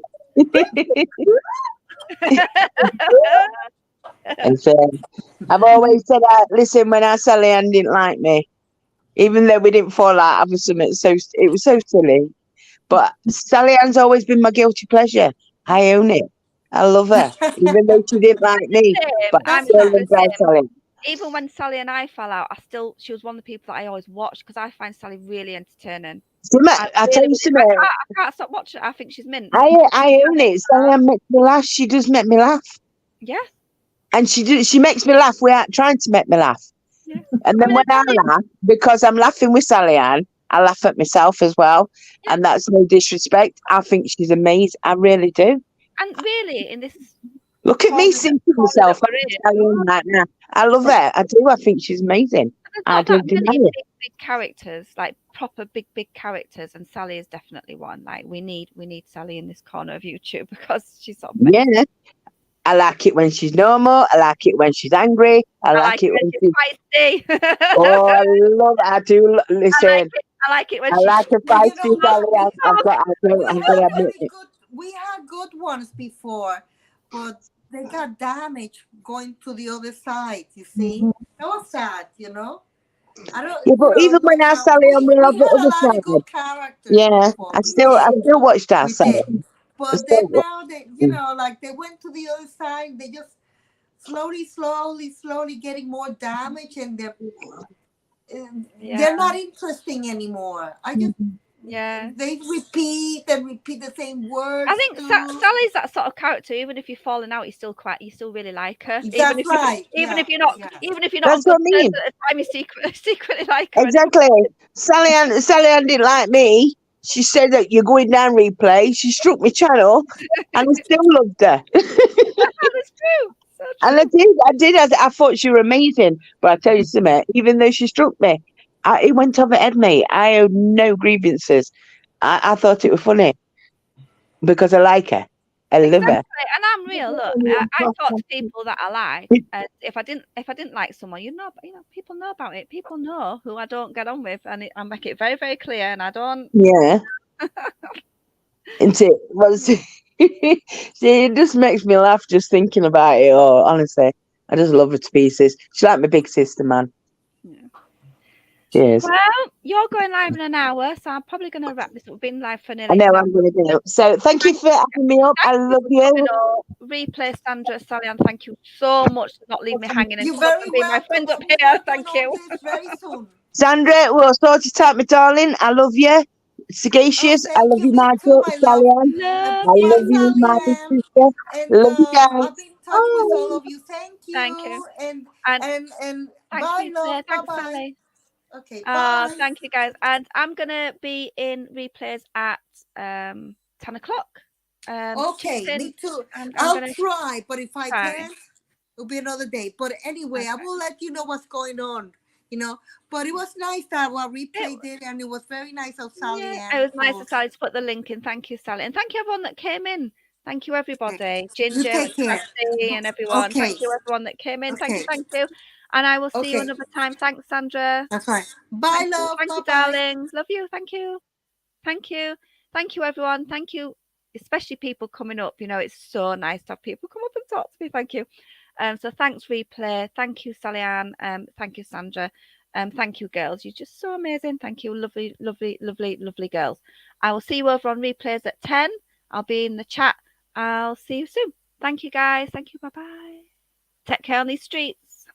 And so I've always said, listen, when our Sally Ann didn't like me, even though we didn't fall out over something it was so silly. But Sally Ann's always been my guilty pleasure. I own it. I love her, even though she didn't like me. But I I'm still exactly love the our same. Sally. Even when Sally and I fell out, she was one of the people that I always watched because I find Sally really entertaining. I tell you something. I can't stop watching it. I think she's mint. I own it. Sally Ann makes me laugh. She does make me laugh. Yeah. And she makes me laugh without trying to make me laugh. Yeah. And then when I laugh, because I'm laughing with Sally Ann, I laugh at myself as well. Yeah. And that's no disrespect. I think she's amazing. I really do. And really, in this Look at me corner singing that myself. we're in, Sally Ann right now. I love her. I do. I think she's amazing. there's I not don't that deny many it. big characters, like proper big characters, and Sally is definitely one. Like we need Sally in this corner of YouTube because she's sort of Yeah. I like it when she's normal. I like it when she's angry. I like it when she's. feisty. Oh, I love it. I do. Listen, I like it when I she's like a Well, you feisty know Sally what? Ann. I'm gonna admit it. We had good ones before, but they got damaged going to the other side. You see, that was sad. You know, I don't. Yeah, You but know, even when I Sally Ann, we we love the had a other lot of side. good characters Yeah, before. I We still did. watched our We Sally. did. But Still then watch. now that you know, like they went to the other side, they just slowly getting more damage, and they're not interesting anymore. I just they repeat and repeat the same words. I think Sally's that sort of character. Even if you're falling out, you still really like her. That's right. Even Yeah, if you're not, yeah. even if you're not That's a good what I mean. person at the time, you secretly like her. Exactly. Sally Ann didn't like me. She said that you're going down Replay. She struck my channel, and I still loved her. That's true. So true. And I did. I thought she was amazing. But I tell you something, even though she struck me, it went over head, mate. I owed no grievances. I thought it was funny because I like her. I love her. And I'm real. Look, I talk to people that I like. And if I didn't like someone, people know about it. People know who I don't get on with, and I make it very, very clear. And I don't. Yeah. Isn't it? Well, see, it just makes me laugh just thinking about it. Oh, honestly, I just love her to pieces. She's like my big sister, man. Yeah. Cheers. Well, you're going live in an hour, so I'm probably going to wrap this up. We've been live for nearly I know an hour. I'm going to do it. So thank you for having me up. I love you. Replay Sandra, Sally Ann, thank you so much for not leaving me hanging and You're very being my welcome. friend up We'll here. start Thank doing all you. this very soon. Sandra, we'll sort it out, my darling. I love you. Sagacious. Oh, I love thank you, me Margaret. too, my Sally love. Ann. Love I you. love you, my big Sally Ann. sister. And Love you guys. I'll be in touch with all of you. Thank you. Thank you. And And and thanks, bye, Replay. love. Thanks, Bye-bye. Sally. Okay, bye. Thank you, guys. And I'm going to be in replays at 10 o'clock. Okay, something, me too. and I'll gonna try, but if I try. can't, it'll be another day. But anyway, I Okay. will let you know what's going on. You know, but it was nice that what Replay did, and it was very nice of Sally Ann. It was nice for- of Sally to put the link in. Thank you, Sally. And thank you, everyone that came in. Thank you, everybody. You Ginger take and care. Christy and everyone. Okay. Thank you, everyone that came in. Okay. Thank you. And I will see you Okay. another time. Thanks, Sandra. That's right. Bye, Thank you. love. Thank you, Bye-bye. darlings. Love you. Thank you. Thank you. Thank you, everyone. Thank you, especially people coming up. You know, it's so nice to have people come up and talk to me. Thank you. So thanks, Replay. Thank you, Sally Ann. Thank you, Sandra. Thank you, girls. You're just so amazing. Thank you, lovely, lovely, lovely, lovely girls. I will see you over on replays at 10. I'll be in the chat. I'll see you soon. Thank you, guys. Thank you. Bye-bye. Take care on these streets.